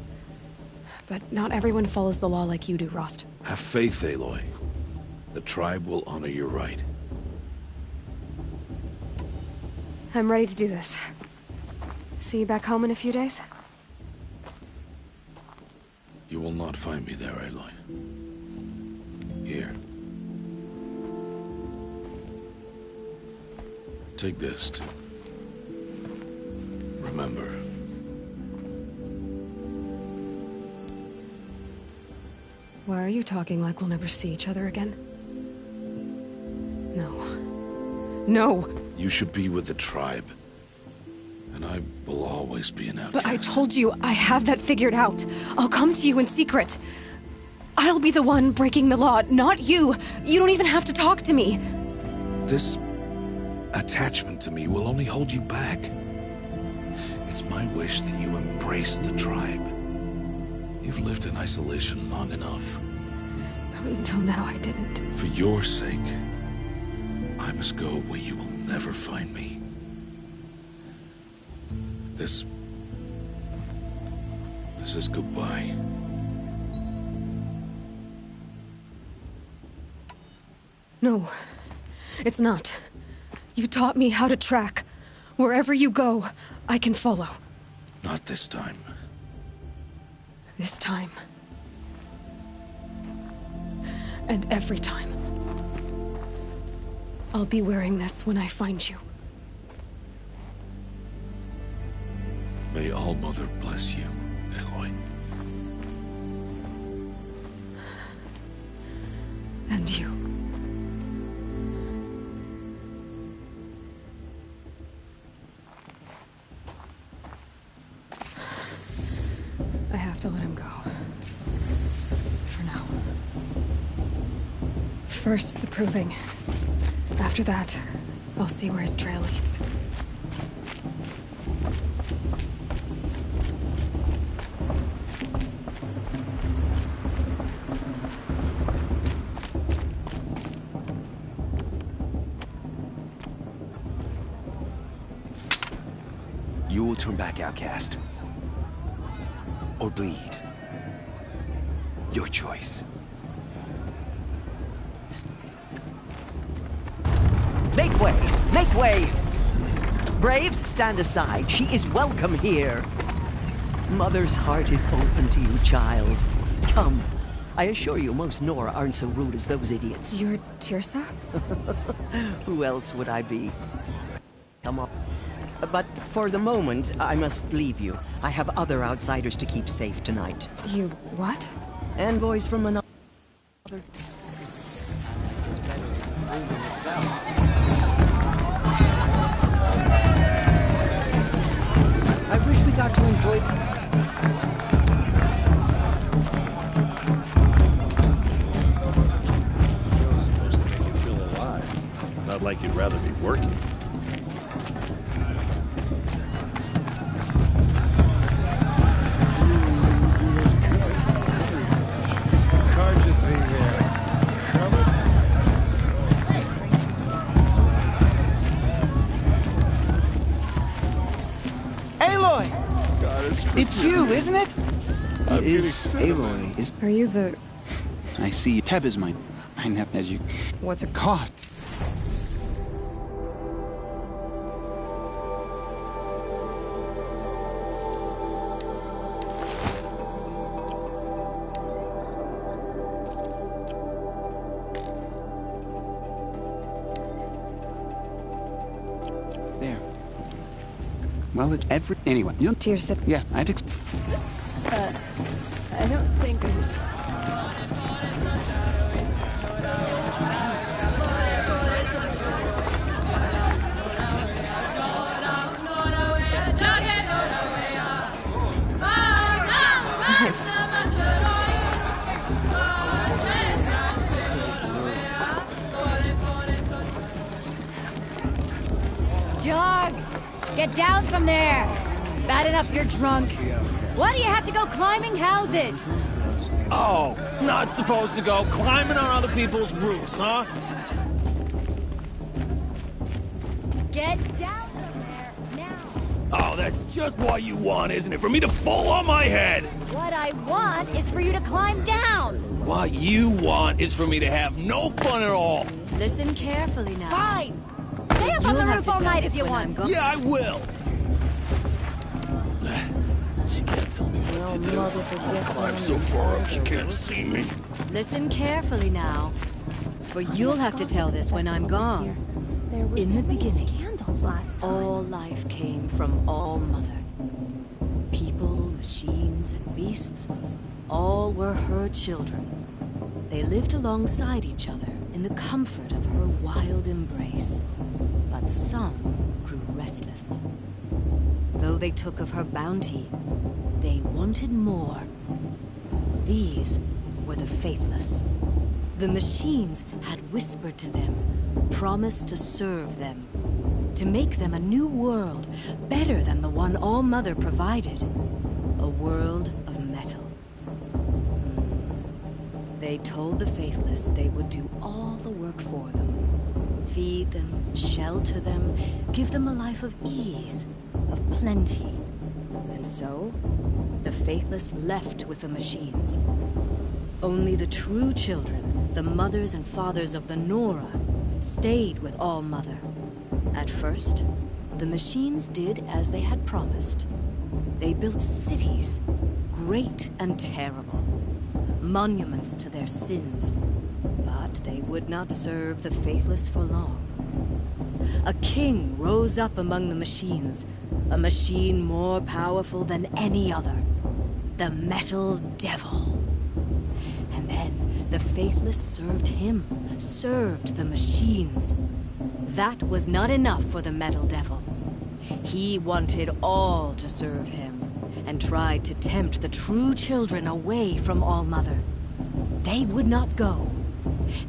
But not everyone follows the law like you do, Rost. Have faith, Aloy. The tribe will honor your right. I'm ready to do this. See you back home in a few days? You will not find me there, Aloy. Here. Take this to remember. Why are you talking like we'll never see each other again? No. No! You should be with the tribe. And I will always be an outcast. But I told you, I have that figured out. I'll come to you in secret. I'll be the one breaking the law, not you. You don't even have to talk to me. This attachment to me will only hold you back. It's my wish that you embrace the tribe. You've lived in isolation long enough. Until now, I didn't. For your sake, I must go where you will never find me. This is goodbye. No, it's not. You taught me how to track. Wherever you go, I can follow. Not this time. This time. And every time. I'll be wearing this when I find you. May All Mother bless you, Aloy. And you. I have to let him go. For now. First, the proving. After that, I'll see where his trail leads. You will turn back outcast. Or bleed. Your choice. Make way! Make way! Braves, stand aside. She is welcome here. Mother's heart is open to you, child. Come. I assure you, most Nora aren't so rude as those idiots. You're Tirsa? Who else would I be? Come on. But for the moment, I must leave you. I have other outsiders to keep safe tonight. You what? Envoys from another... I wish we got to enjoy... Show's supposed to make you feel alive. Not like you'd rather be working. It's you, isn't it? It is Aloy. Are you the... I see. Teb is mine. I know as you... What's it called? There. Well, it's every... Anyway, you... Tears sip. Yeah, I'd... I don't think I... Nice. Jog! Get down from there! Bad enough you're drunk. Why do you have to go climbing houses? Oh, not supposed to go climbing on other people's roofs, huh? Get down from there, now! Oh, that's just what you want, isn't it? For me to fall on my head! What I want is for you to climb down! What you want is for me to have no fun at all. Listen carefully now. Fine! Stay up on the roof all night if you want. Yeah, I will! She can't tell me what to do. I'll climb so far up she can't see me. Listen carefully now, for you'll have to tell this when I'm gone. In the beginning, all life came from All Mother. People, machines, and beasts, all were her children. They lived alongside each other in the comfort of her wild embrace. But some grew restless. Though they took of her bounty, they wanted more. These were the faithless. The machines had whispered to them, promised to serve them, to make them a new world, better than the one All Mother provided. A world of metal. They told the faithless they would do all the work for them. Feed them, shelter them, give them a life of ease, of plenty. And so, the faithless left with the machines. Only the true children, the mothers and fathers of the Nora, stayed with All Mother. At first, the machines did as they had promised. They built cities, great and terrible, monuments to their sins, but they would not serve the faithless for long. A king rose up among the machines, a machine more powerful than any other, the Metal Devil. And then the faithless served him, served the machines. That was not enough for the Metal Devil. He wanted all to serve him, and tried to tempt the true children away from All Mother. They would not go.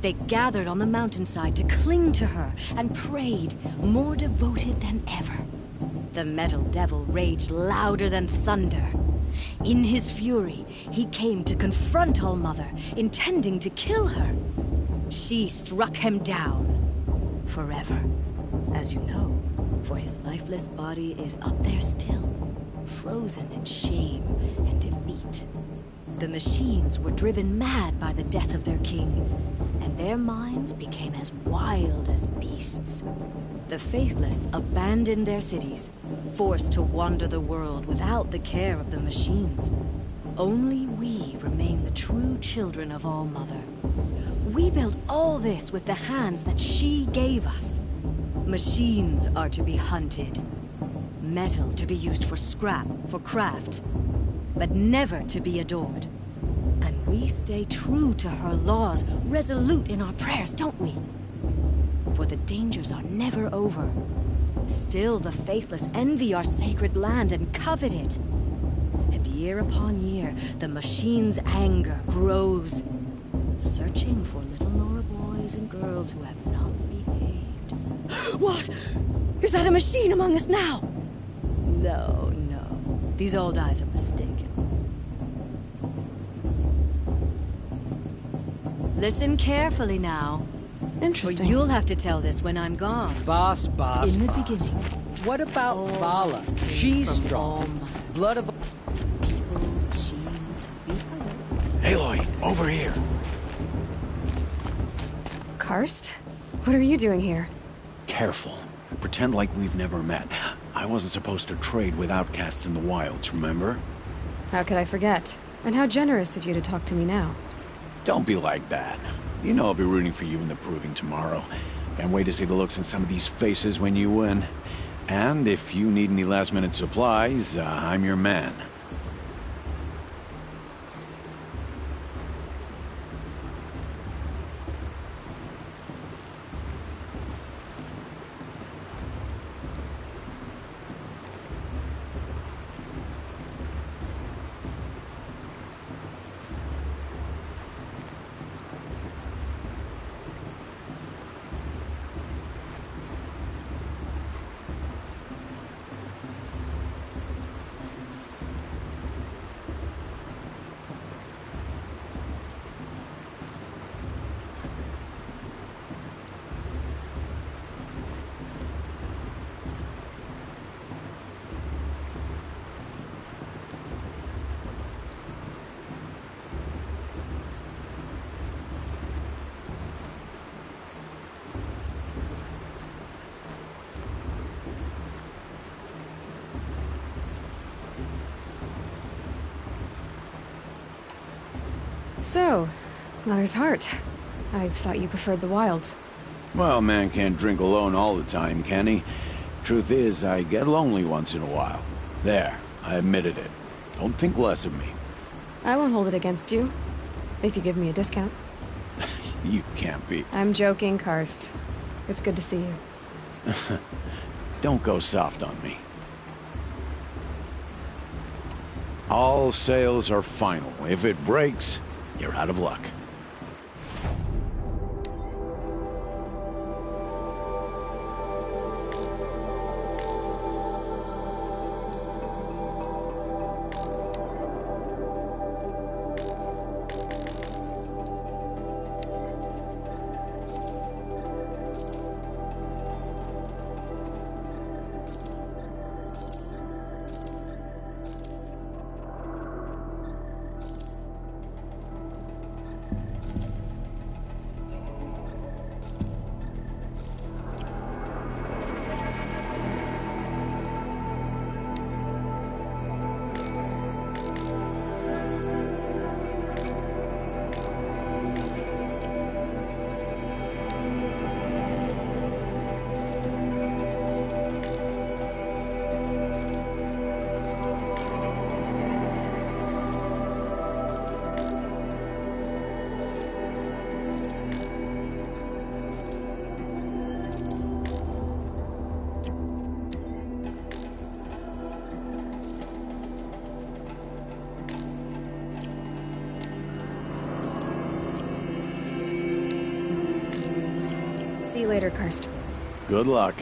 They gathered on the mountainside to cling to her and prayed, more devoted than ever. The Metal Devil raged louder than thunder. In his fury, he came to confront All Mother, intending to kill her. She struck him down. Forever, as you know, for his lifeless body is up there still, frozen in shame and defeat. The machines were driven mad by the death of their king, and their minds became as wild as beasts. The faithless abandoned their cities, forced to wander the world without the care of the machines. Only we remain the true children of All Mother. We built all this with the hands that she gave us. Machines are to be hunted. Metal to be used for scrap, for craft. But never to be adored. And we stay true to her laws, resolute in our prayers, don't we? For the dangers are never over. Still the faithless envy our sacred land and covet it. And year upon year, the machine's anger grows, searching for little Nora boys and girls who have not behaved. What? Is that a machine among us now? No, no. These old eyes are mistaken. Listen carefully now. Interesting. For you'll have to tell this when I'm gone. Boss. In the beginning, What about Vala? She's strong. Blood of... People, machines, people. Aloy, over here. Karst? What are you doing here? Careful. Pretend like we've never met. I wasn't supposed to trade with outcasts in the wilds, remember? How could I forget? And how generous of you to talk to me now. Don't be like that. You know I'll be rooting for you in the proving tomorrow. Can't wait to see the looks in some of these faces when you win. And if you need any last-minute supplies, I'm your man. So, Mother's Heart. I thought you preferred the wilds. Well, man can't drink alone all the time, can he? Truth is, I get lonely once in a while. There, I admitted it. Don't think less of me. I won't hold it against you. If you give me a discount. You can't be. I'm joking, Karst. It's good to see you. Don't go soft on me. All sales are final. If it breaks, you're out of luck. See you later, Karst. Good luck.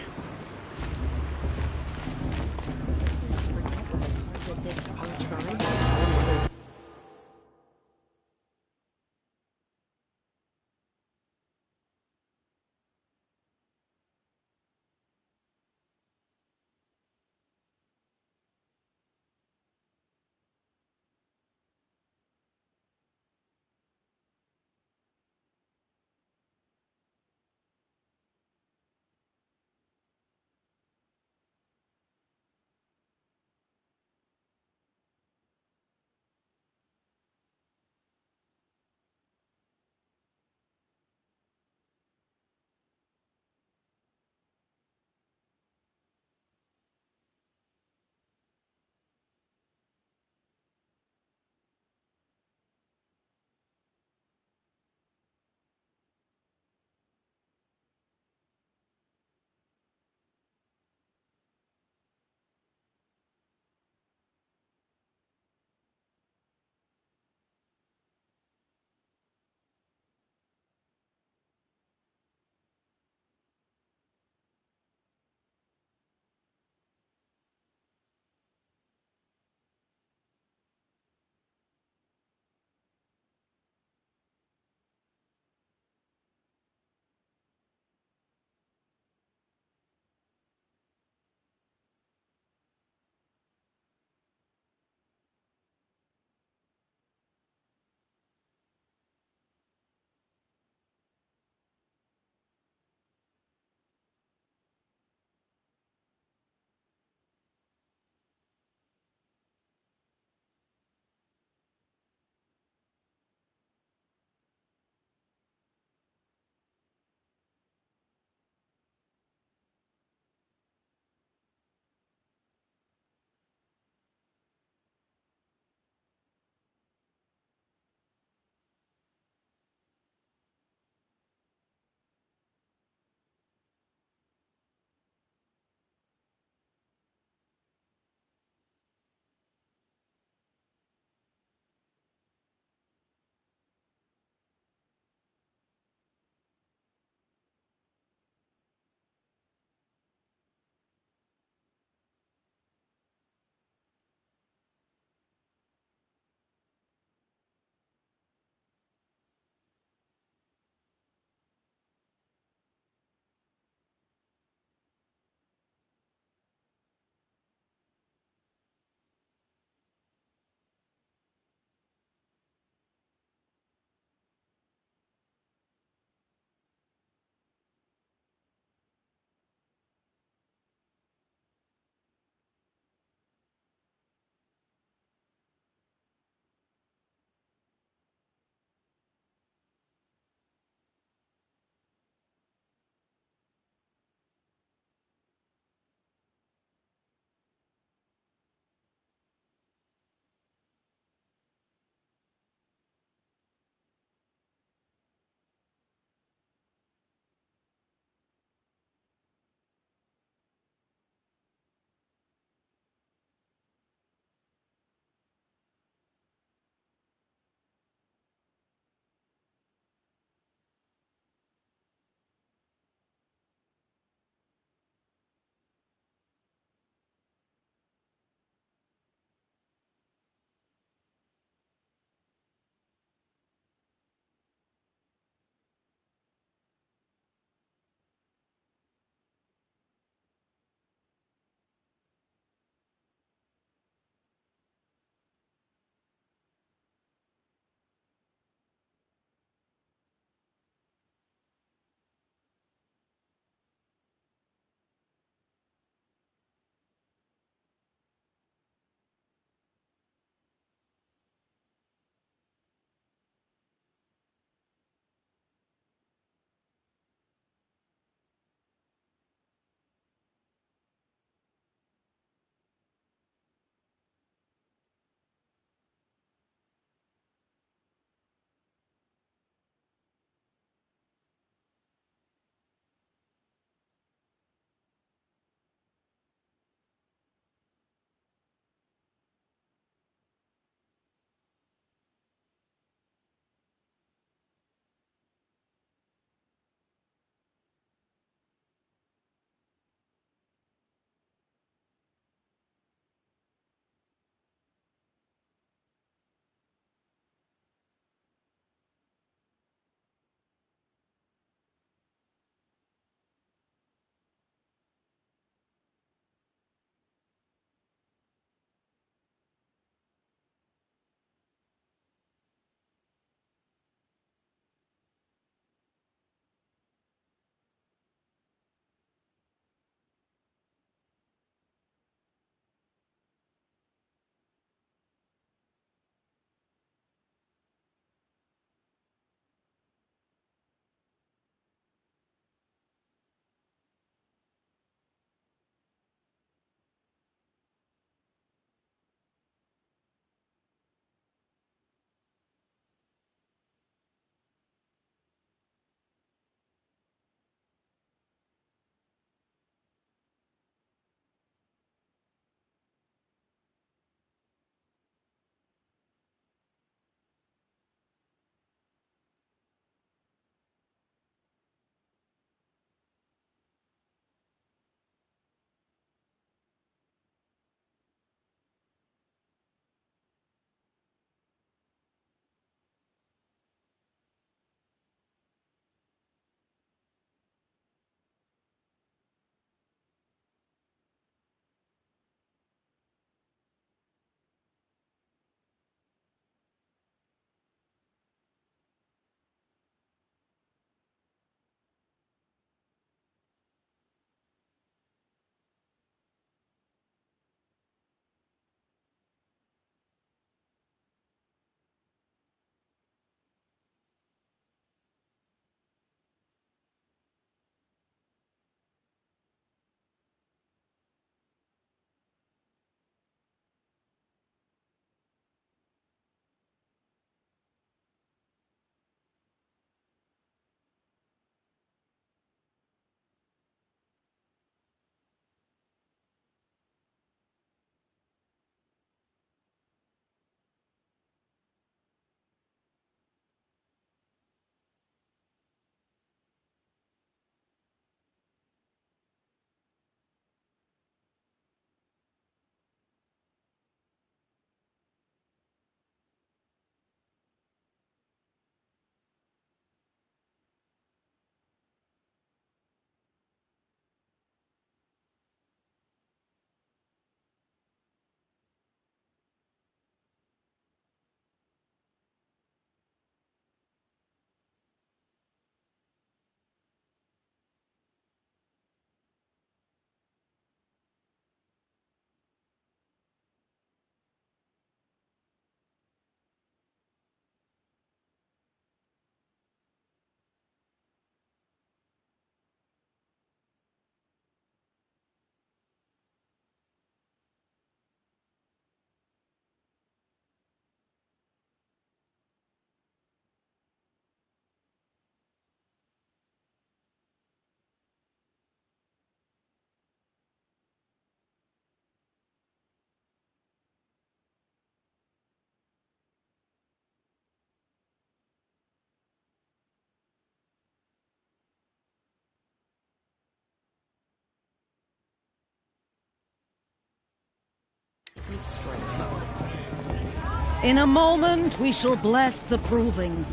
In a moment, we shall bless the proving.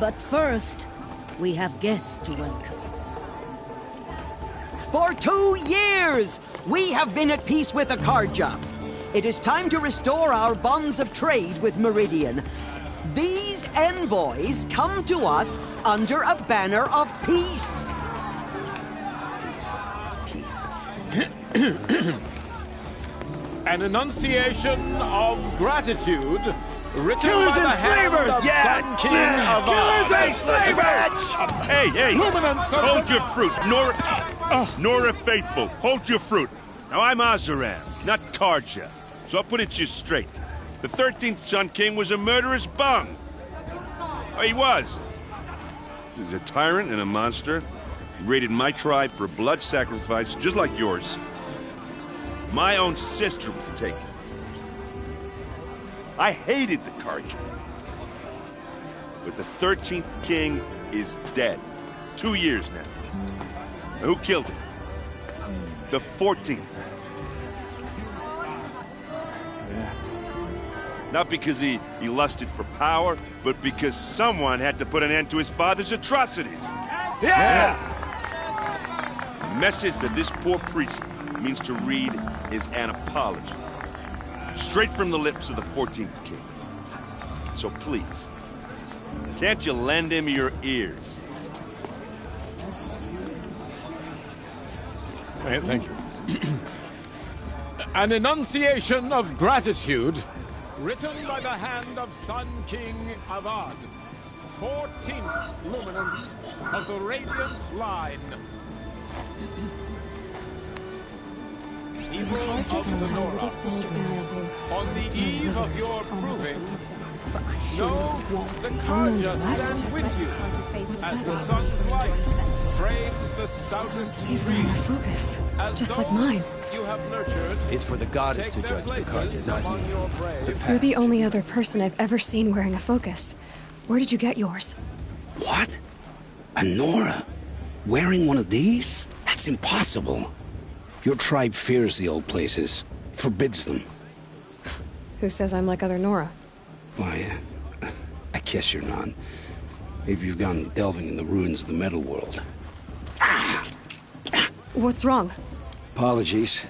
But first, we have guests to welcome. For 2 years, we have been at peace with Akarja. It is time to restore our bonds of trade with Meridian. These envoys come to us under a banner of peace. An enunciation of gratitude written Killers by the and hand slavers! of Sun King of Killers and slavers! Hey! Hold your fruit, Nora Faithful, hold your fruit. Now, I'm Azaran, not Karja, so I'll put it to you straight. The 13th Sun King was a murderous bung. Oh, he was. He was a tyrant and a monster. He raided my tribe for blood sacrifice, just like yours. My own sister was taken. I hated the Karja. But the 13th king is dead. 2 years now. Now, who killed him? The 14th. Not because he lusted for power, but because someone had to put an end to his father's atrocities. Yeah! The message that this poor priest means to read is an apology. Straight from the lips of the 14th king. So please, can't you lend him your ears? Thank you. An enunciation of gratitude written by the hand of Sun King Avad, 14th luminance of the Radiant Line. People of the Nora, on the eve of your proving, know the Karja stands with you as the sun's light frames the stoutest He's wearing a focus, just like mine. You have nurtured. It's for the goddess to judge the Karja, not you. You're the only other person I've ever seen wearing a focus. Where did you get yours? What? A Nora? Wearing one of these? That's impossible. Your tribe fears the old places, forbids them. Who says I'm like other Nora? Why, I guess you're not. If you've gone delving in the ruins of the metal world. What's wrong? Apologies.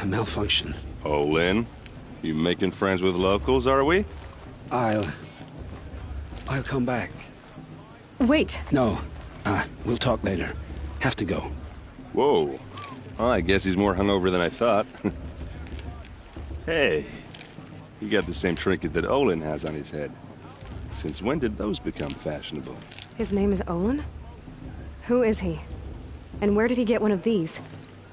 Malfunction. Oh, Lynn, you making friends with locals, are we? I'll come back. Wait. No, we'll talk later. Have to go. Whoa. Well, I guess he's more hungover than I thought. Hey, you got the same trinket that Olin has on his head. Since when did those become fashionable? His name is Olin? Who is he? And where did he get one of these?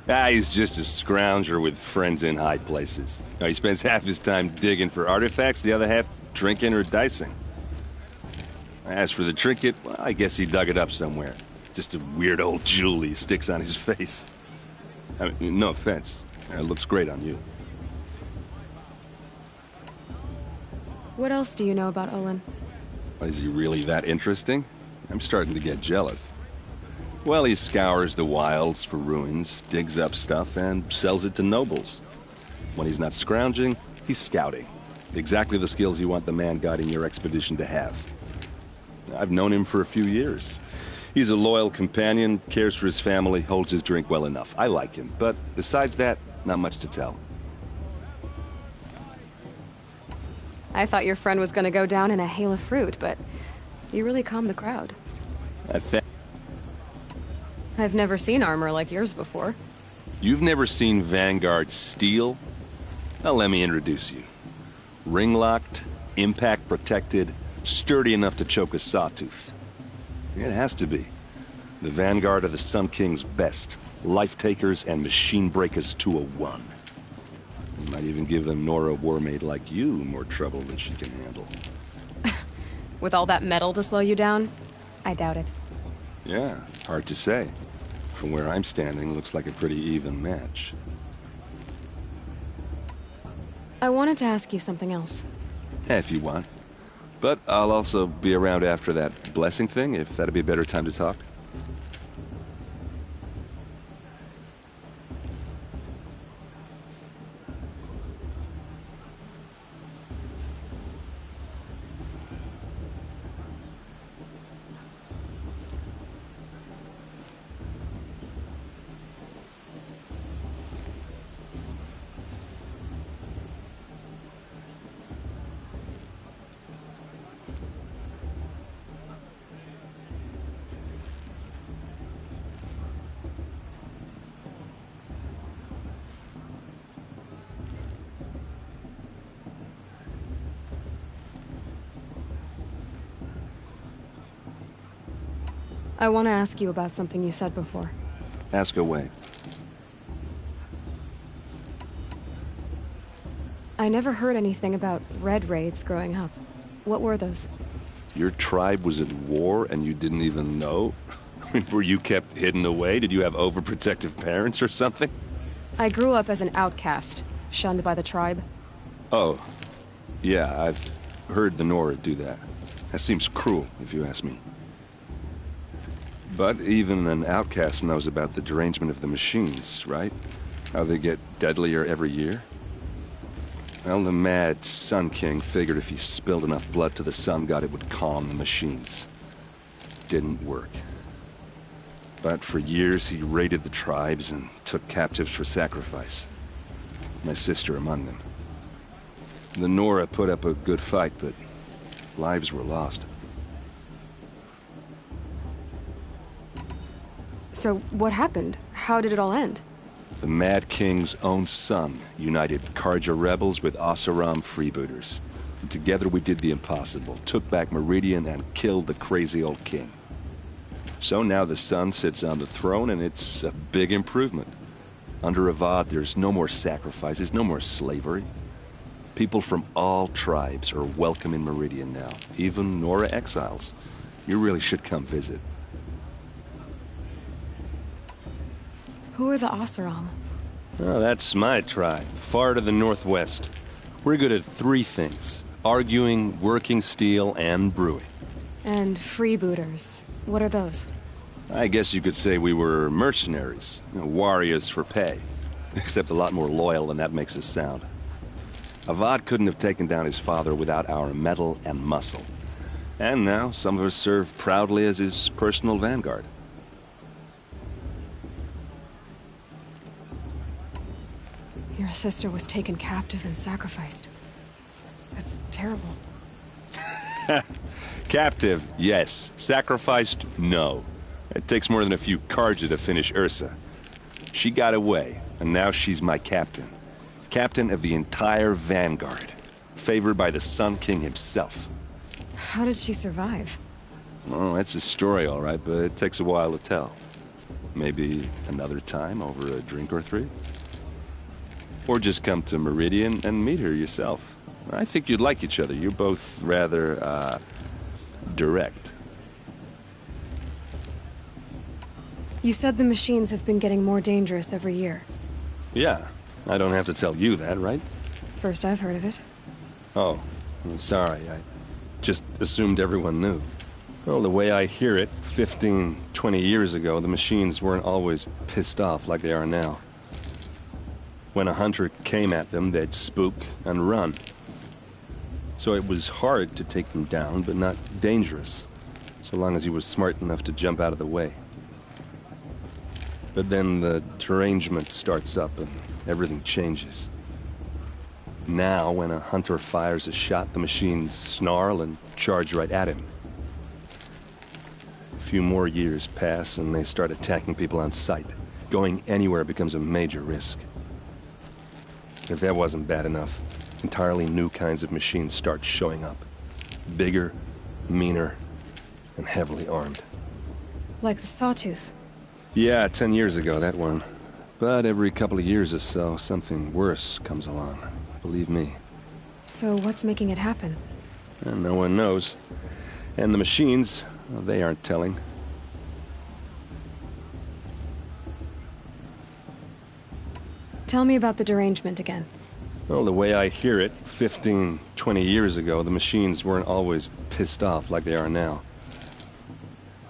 He's just a scrounger with friends in high places. Now, he spends half his time digging for artifacts, the other half drinking or dicing. As for the trinket, well, I guess he dug it up somewhere. Just a weird old jewel he sticks on his face. I mean, no offense. It looks great on you. What else do you know about Olin? Is he really that interesting? I'm starting to get jealous. Well, he scours the wilds for ruins, digs up stuff, and sells it to nobles. When he's not scrounging, he's scouting. Exactly the skills you want the man guiding your expedition to have. I've known him for a few years. He's a loyal companion, cares for his family, holds his drink well enough. I like him, but besides that, not much to tell. I thought your friend was gonna go down in a hail of fruit, but you really calmed the crowd. I've never seen armor like yours before. You've never seen Vanguard steel? Well, let me introduce you. Ring-locked, impact-protected, sturdy enough to choke a sawtooth. It has to be. The Vanguard of the Sun King's best. Life-takers and machine-breakers to a one. You might even give a Nora warmaid like you more trouble than she can handle. With all that metal to slow you down? I doubt it. Yeah, hard to say. From where I'm standing, looks like a pretty even match. I wanted to ask you something else. If you want. But I'll also be around after that blessing thing, if that'd be a better time to talk. I want to ask you about something you said before. Ask away. I never heard anything about red raids growing up. What were those? Your tribe was at war and you didn't even know? Were you kept hidden away? Did you have overprotective parents or something? I grew up as an outcast, shunned by the tribe. Oh, yeah, I've heard the Nora do that. That seems cruel, if you ask me. But even an outcast knows about the derangement of the machines, right? How they get deadlier every year? Well, the mad Sun King figured if he spilled enough blood to the Sun God, it would calm the machines. Didn't work. But for years, he raided the tribes and took captives for sacrifice. My sister among them. The Nora put up a good fight, but lives were lost. So, what happened? How did it all end? The Mad King's own son united Karja rebels with Oseram freebooters. And together we did the impossible, took back Meridian and killed the crazy old king. So now the son sits on the throne and it's a big improvement. Under Avad, there's no more sacrifices, no more slavery. People from all tribes are welcome in Meridian now, even Nora exiles. You really should come visit. Who are the Oseram? Oh, that's my tribe, far to the northwest. We're good at three things: arguing, working steel, and brewing. And freebooters. What are those? I guess you could say we were mercenaries, warriors for pay. Except a lot more loyal than that makes us sound. Avad couldn't have taken down his father without our metal and muscle. And now some of us serve proudly as his personal vanguard. Your sister was taken captive and sacrificed. That's terrible. Captive, yes. Sacrificed, no. It takes more than a few Karja to finish Ursa. She got away, and now she's my captain. Captain of the entire vanguard. Favored by the Sun King himself. How did she survive? Oh, that's a story, all right, but it takes a while to tell. Maybe another time over a drink or three? Or just come to Meridian and meet her yourself. I think you'd like each other. You're both rather, direct. You said the machines have been getting more dangerous every year. Yeah, I don't have to tell you that, right? First I've heard of it. Oh, I'm sorry. I just assumed everyone knew. Well, the way I hear it, 15, 20 years ago, the machines weren't always pissed off like they are now. When a hunter came at them, they'd spook and run. So it was hard to take them down, but not dangerous, so long as he was smart enough to jump out of the way. But then the derangement starts up and everything changes. Now, when a hunter fires a shot, the machines snarl and charge right at him. A few more years pass and they start attacking people on sight. Going anywhere becomes a major risk. If that wasn't bad enough, entirely new kinds of machines start showing up. Bigger, meaner, and heavily armed. Like the Sawtooth. Yeah, 10 years ago, that one. But every couple of years or so, something worse comes along. Believe me. So what's making it happen? And no one knows. And the machines, well, they aren't telling. Tell me about the derangement again. Well, the way I hear it, 15, 20 years ago, the machines weren't always pissed off like they are now.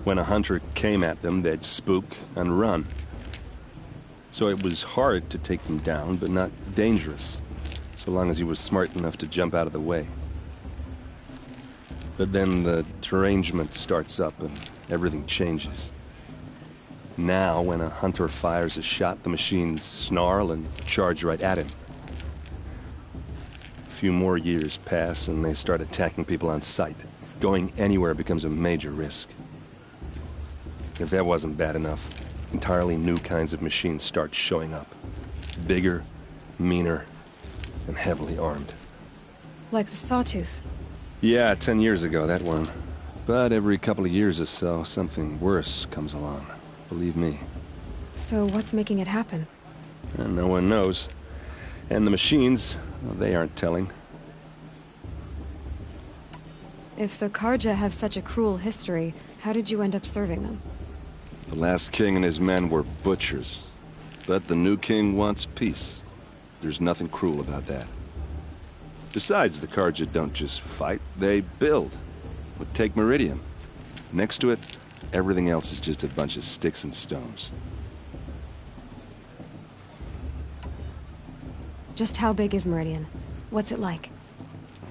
When a hunter came at them, they'd spook and run. So it was hard to take them down, but not dangerous, so long as he was smart enough to jump out of the way. But then the derangement starts up and everything changes. Now, when a hunter fires a shot, the machines snarl and charge right at him. A few more years pass and they start attacking people on sight. Going anywhere becomes a major risk. If that wasn't bad enough, entirely new kinds of machines start showing up. Bigger, meaner, and heavily armed. Like the Sawtooth. Yeah, 10 years ago, that one. But every couple of years or so, something worse comes along. Believe me. So what's making it happen? And no one knows. And the machines, well, they aren't telling. If the Karja have such a cruel history, how did you end up serving them? The last king and his men were butchers. But the new king wants peace. There's nothing cruel about that. Besides, the Karja don't just fight, they build. But take Meridian. Next to it, everything else is just a bunch of sticks and stones. Just how big is Meridian? What's it like?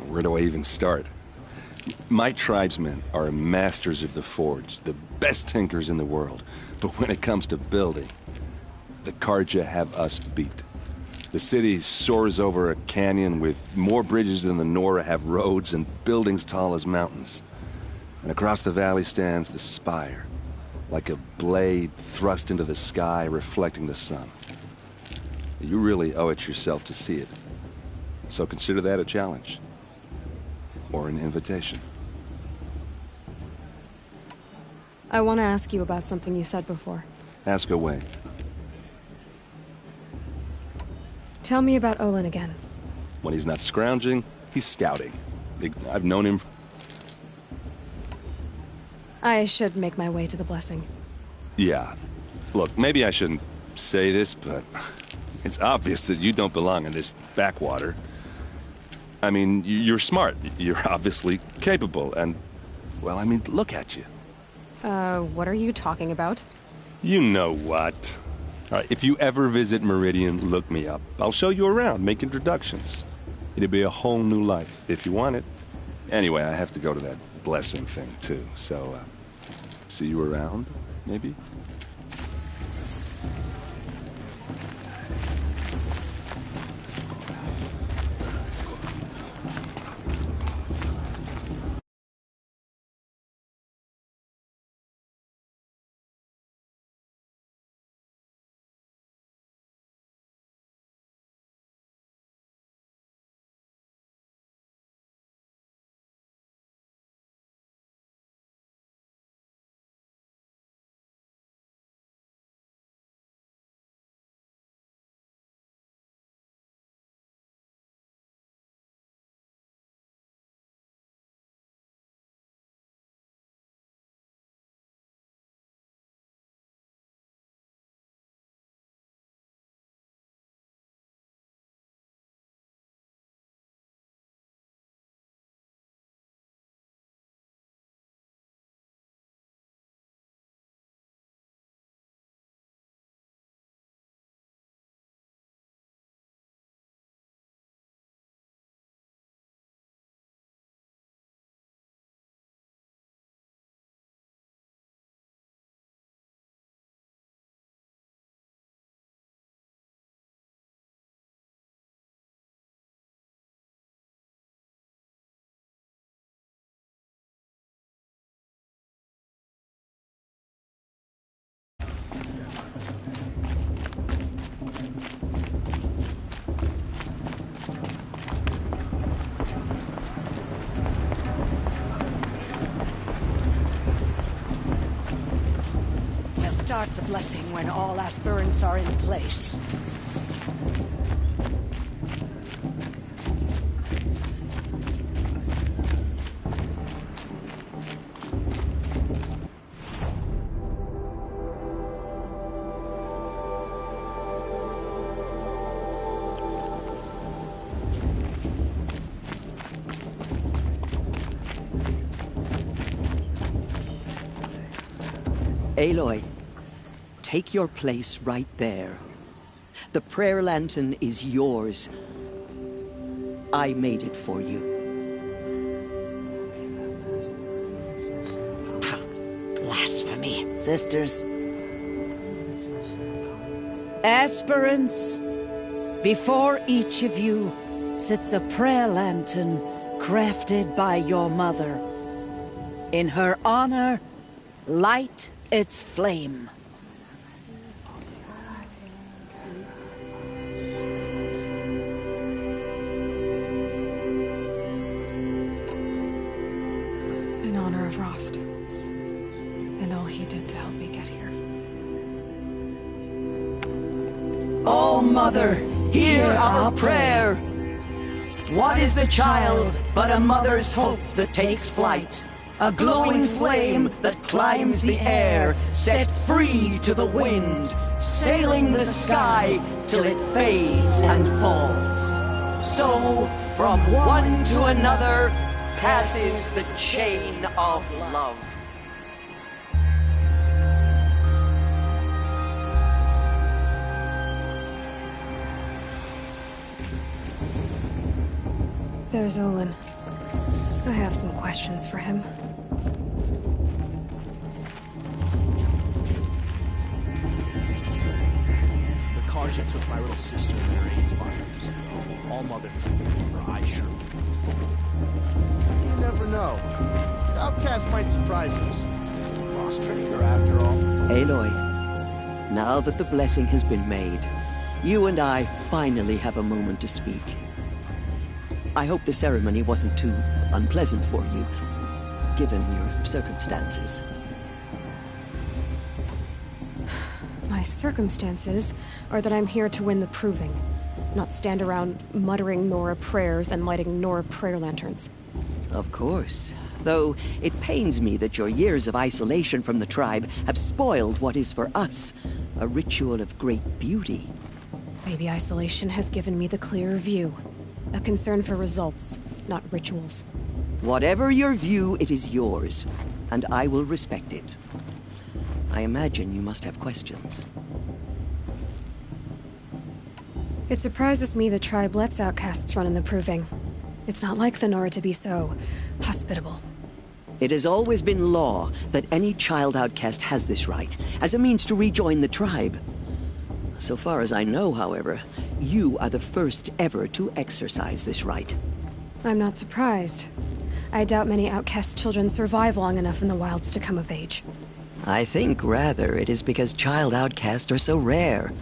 Where do I even start? My tribesmen are masters of the forge, the best tinkers in the world. But when it comes to building, the Karja have us beat. The city soars over a canyon with more bridges than the Nora have roads and buildings tall as mountains. And across the valley stands the spire, like a blade thrust into the sky reflecting the sun. You really owe it yourself to see it. So consider that a challenge. Or an invitation. I want to ask you about something you said before. Ask away. Tell me about Olin again. When he's not scrounging, he's scouting. I've known him. I should make my way to the blessing. Yeah. Look, maybe I shouldn't say this, but it's obvious that you don't belong in this backwater. I mean, you're smart. You're obviously capable, and, well, I mean, look at you. What are you talking about? You know what. All right, if you ever visit Meridian, look me up. I'll show you around, make introductions. It'll be a whole new life, if you want it. Anyway, I have to go to that blessing thing, too, so, see you around, maybe? Start the blessing when all aspirants are in place. Aloy, take your place right there. The prayer lantern is yours. I made it for you. Blasphemy. Sisters. Aspirants, before each of you sits a prayer lantern crafted by your mother. In her honor, light its flame. In honor of Rost. And all he did to help me get here. All Mother, hear our prayer. What is the child but a mother's hope that takes flight? A glowing flame that climbs the air, set free to the wind, sailing the sky till it fades and falls. So, from one to another, passes the chain of love. There's Olin. I have some questions for him. The Karja took my little sister and her AIDS 5 years ago. All Mother for I sure. You never know. The Outcast might surprise us. Lost trader after all. Aloy, now that the blessing has been made, you and I finally have a moment to speak. I hope the ceremony wasn't too unpleasant for you, given your circumstances. My circumstances are that I'm here to win the proving, not stand around muttering Nora prayers and lighting Nora prayer lanterns. Of course. Though it pains me that your years of isolation from the tribe have spoiled what is for us a ritual of great beauty. Maybe isolation has given me the clearer view. A concern for results, not rituals. Whatever your view, it is yours, and I will respect it. I imagine you must have questions. It surprises me the tribe lets outcasts run in the proving. It's not like the Nora to be so hospitable. It has always been law that any child outcast has this right, as a means to rejoin the tribe. So far as I know, however, you are the first ever to exercise this right. I'm not surprised. I doubt many outcast children survive long enough in the wilds to come of age. I think, rather, it is because child outcasts are so rare.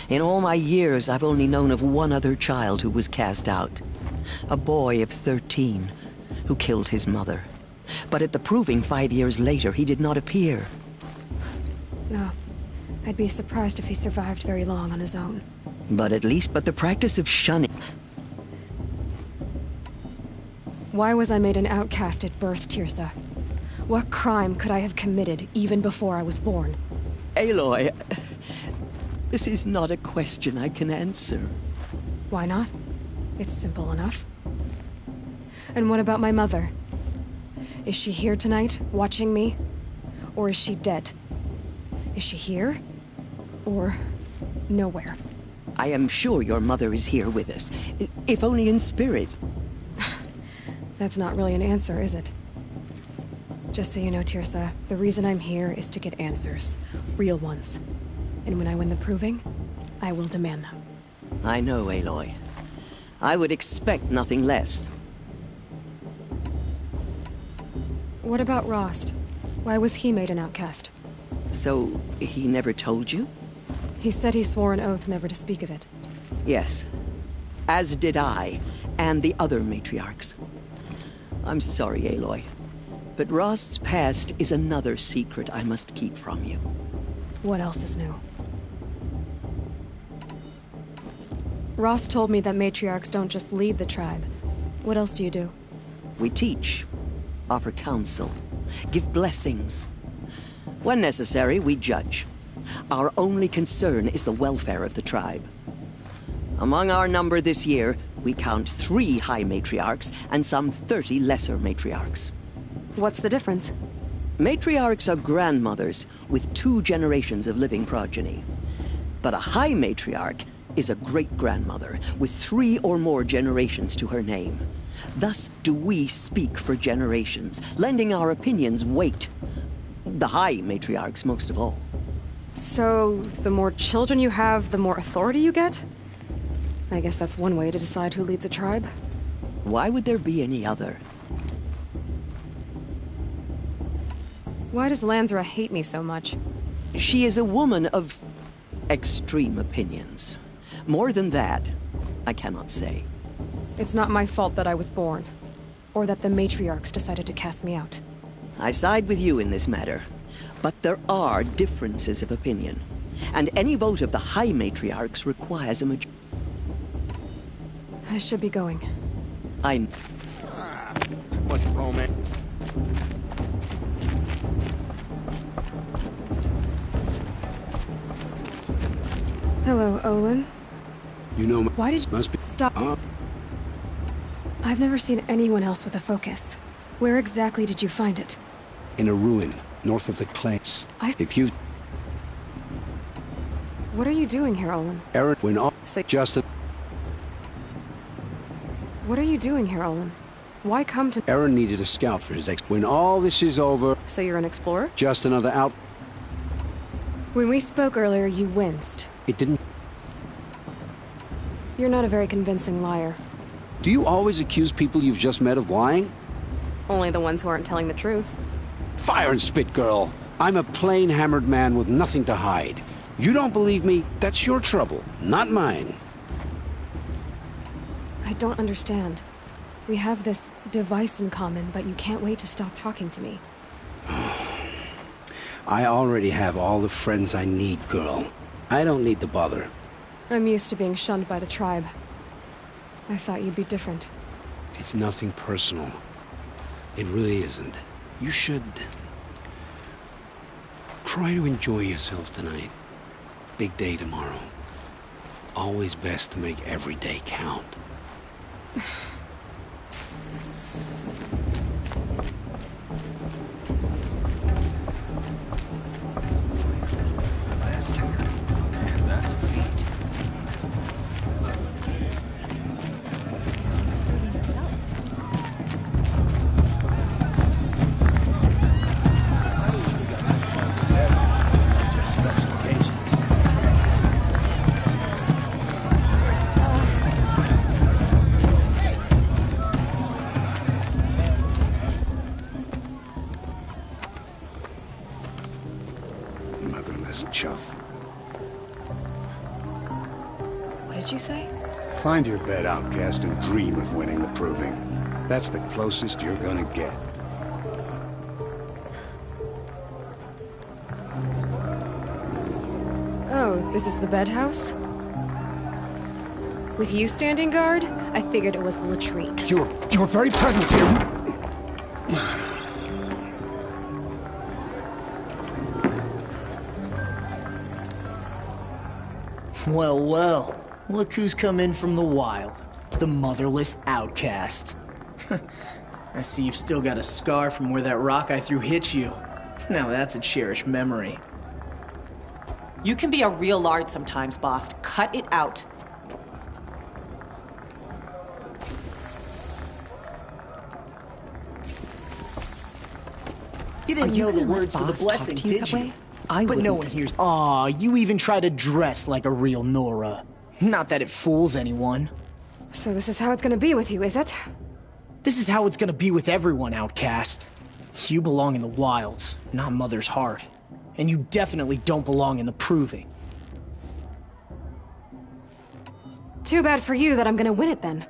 In all my years, I've only known of one other child who was cast out. A boy of 13, who killed his mother. But at the proving 5 years later, he did not appear. No. I'd be surprised if he survived very long on his own. But the practice of shunning... Why was I made an outcast at birth, Tirsa? What crime could I have committed even before I was born? Aloy, this is not a question I can answer. Why not? It's simple enough. And what about my mother? Is she here tonight, watching me? Or is she dead? Is she here? Or nowhere? I am sure your mother is here with us, if only in spirit. That's not really an answer, is it? Just so you know, Tirsa, the reason I'm here is to get answers. Real ones. And when I win the proving, I will demand them. I know, Aloy. I would expect nothing less. What about Rost? Why was he made an outcast? So, he never told you? He said he swore an oath never to speak of it. Yes. As did I, and the other matriarchs. I'm sorry, Aloy, but Rost's past is another secret I must keep from you. What else is new? Rost told me that matriarchs don't just lead the tribe. What else do you do? We teach, offer counsel, give blessings. When necessary, we judge. Our only concern is the welfare of the tribe. Among our number this year, we count 3 high matriarchs and some 30 lesser matriarchs. What's the difference? Matriarchs are grandmothers with 2 generations of living progeny. But a high matriarch is a great-grandmother with 3 or more generations to her name. Thus do we speak for generations, lending our opinions weight. The high matriarchs most of all. So, the more children you have, the more authority you get? I guess that's one way to decide who leads a tribe. Why would there be any other? Why does Lansra hate me so much? She is a woman of extreme opinions. More than that, I cannot say. It's not my fault that I was born. Or that the matriarchs decided to cast me out. I side with you in this matter. But there are differences of opinion. And any vote of the High Matriarchs requires a majority. I should be going. I'm... Too much romance. Hello, Olin. You know, why did you must be stop? I've never seen anyone else with a focus. Where exactly did you find it? In a ruin north of the clays. If you... What are you doing here, Olin? Aaron, when all... Justin... What are you doing here, Olin? Why come to... Aaron needed a scout for his ex... When all this is over... So you're an explorer? Just another out... When we spoke earlier, you winced. It didn't... You're not a very convincing liar. Do you always accuse people you've just met of lying? Only the ones who aren't telling the truth. Fire and spit, girl. I'm a plain hammered man with nothing to hide. You don't believe me? That's your trouble, not mine. I don't understand. We have this device in common, but you can't wait to stop talking to me. I already have all the friends I need, girl. I don't need the bother. I'm used to being shunned by the tribe. I thought you'd be different. It's nothing personal. It really isn't. You should... try to enjoy yourself tonight. Big day tomorrow. Always best to make every day count. That's a feat. Motherless chuff. What did you say? Find your bed, outcast, and dream of winning the proving. That's the closest you're gonna get. Oh, this is the bedhouse? With you standing guard, I figured it was the latrine. Your very presence here... Well, well. Look who's come in from the wild. The motherless outcast. I see you've still got a scar from where that rock I threw hit you. Now that's a cherished memory. You can be a real lard sometimes, boss. Cut it out. You didn't know the words to the blessing, did you? But no one hears. Aw, you even try to dress like a real Nora. Not that it fools anyone. So this is how it's gonna be with you, is it? This is how it's gonna be with everyone, outcast. You belong in the wilds, not Mother's heart. And you definitely don't belong in the proving. Too bad for you that I'm gonna win it then.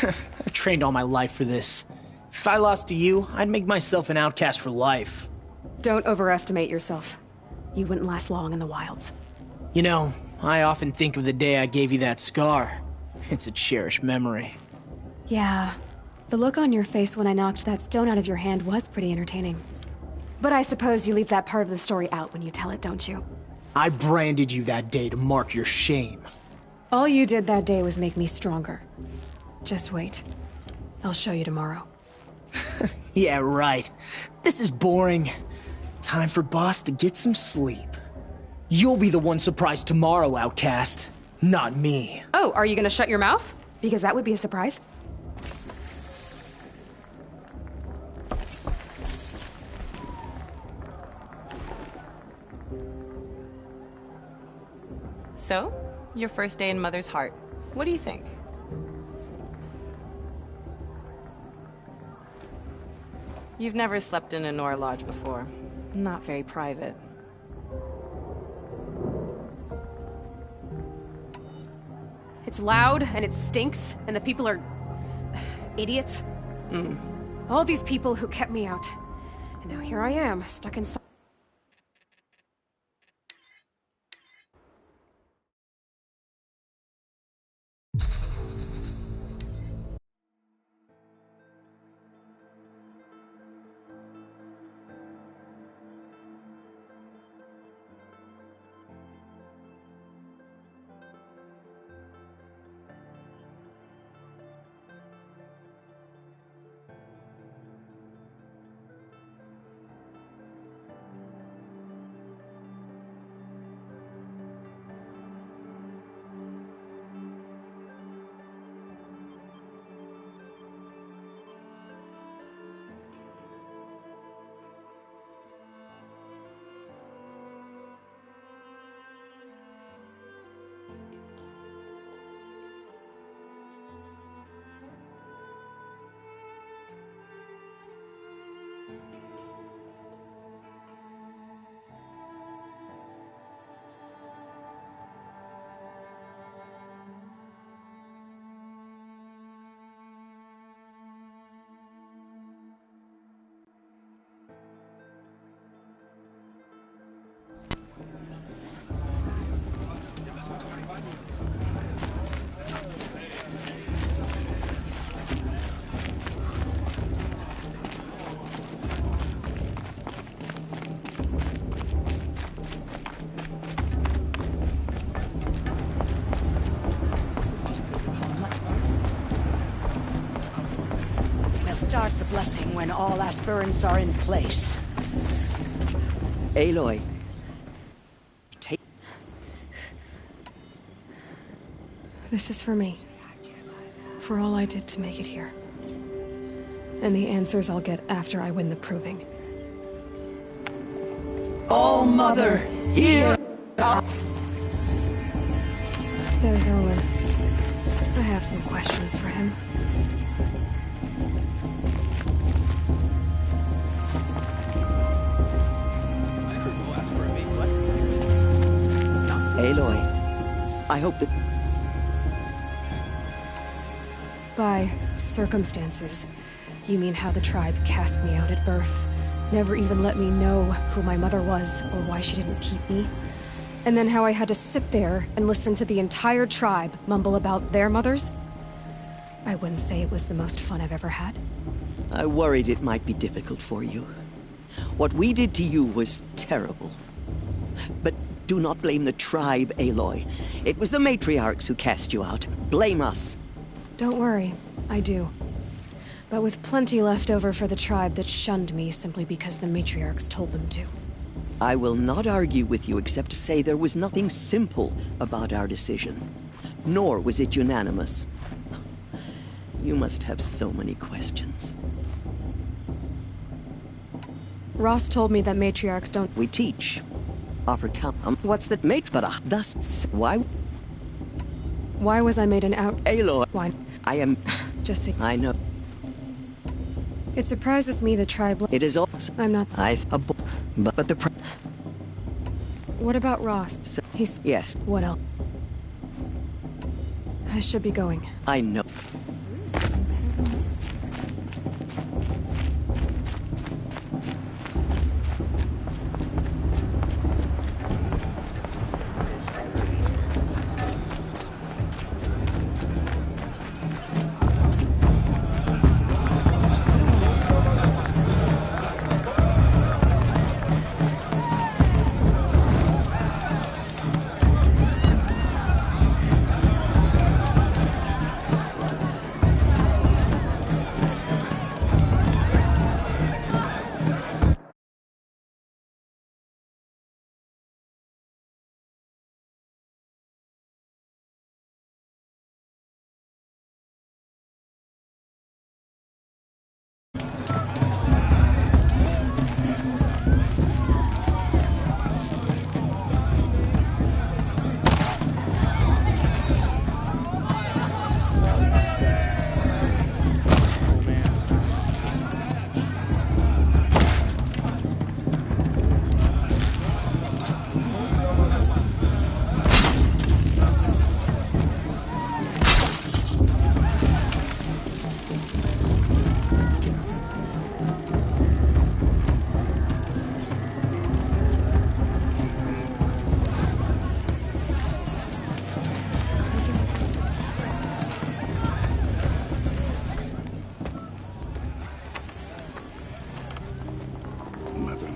I've trained all my life for this. If I lost to you, I'd make myself an outcast for life. Don't overestimate yourself. You wouldn't last long in the wilds. You know, I often think of the day I gave you that scar. It's a cherished memory. Yeah. The look on your face when I knocked that stone out of your hand was pretty entertaining. But I suppose you leave that part of the story out when you tell it, don't you? I branded you that day to mark your shame. All you did that day was make me stronger. Just wait. I'll show you tomorrow. Yeah, right. This is boring. Time for Boss to get some sleep. You'll be the one surprised tomorrow, outcast. Not me. Oh, are you gonna shut your mouth? Because that would be a surprise. So, your first day in Mother's heart. What do you think? You've never slept in a Nora lodge before. Not very private. It's loud, and it stinks, and the people are... idiots. All these people who kept me out. And now here I am, stuck inside. Start the blessing when all aspirants are in place. Aloy. This is for me. For all I did to make it here. And the answers I'll get after I win the proving. All Mother, hear! There's Owen. I have some questions for him. Aloy, I hope that... By circumstances, you mean how the tribe cast me out at birth, never even let me know who my mother was or why she didn't keep me, and then how I had to sit there and listen to the entire tribe mumble about their mothers? I wouldn't say it was the most fun I've ever had. I worried it might be difficult for you. What we did to you was terrible. But do not blame the tribe, Aloy. It was the matriarchs who cast you out. Blame us. Don't worry, I do. But with plenty left over for the tribe that shunned me simply because the matriarchs told them to. I will not argue with you except to say there was nothing simple about our decision. Nor was it unanimous. You must have so many questions. Ross told me that matriarchs don't... We teach. Offer count. What's the... Thus, why... Why was I made an out... Aloy. Why? I am... Just see. I know. It surprises me the tribe... It is also... I'm not... But the... What about Ross? So, He's... Yes. What else? I should be going. I know.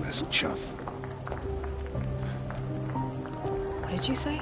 this chuff. What did you say?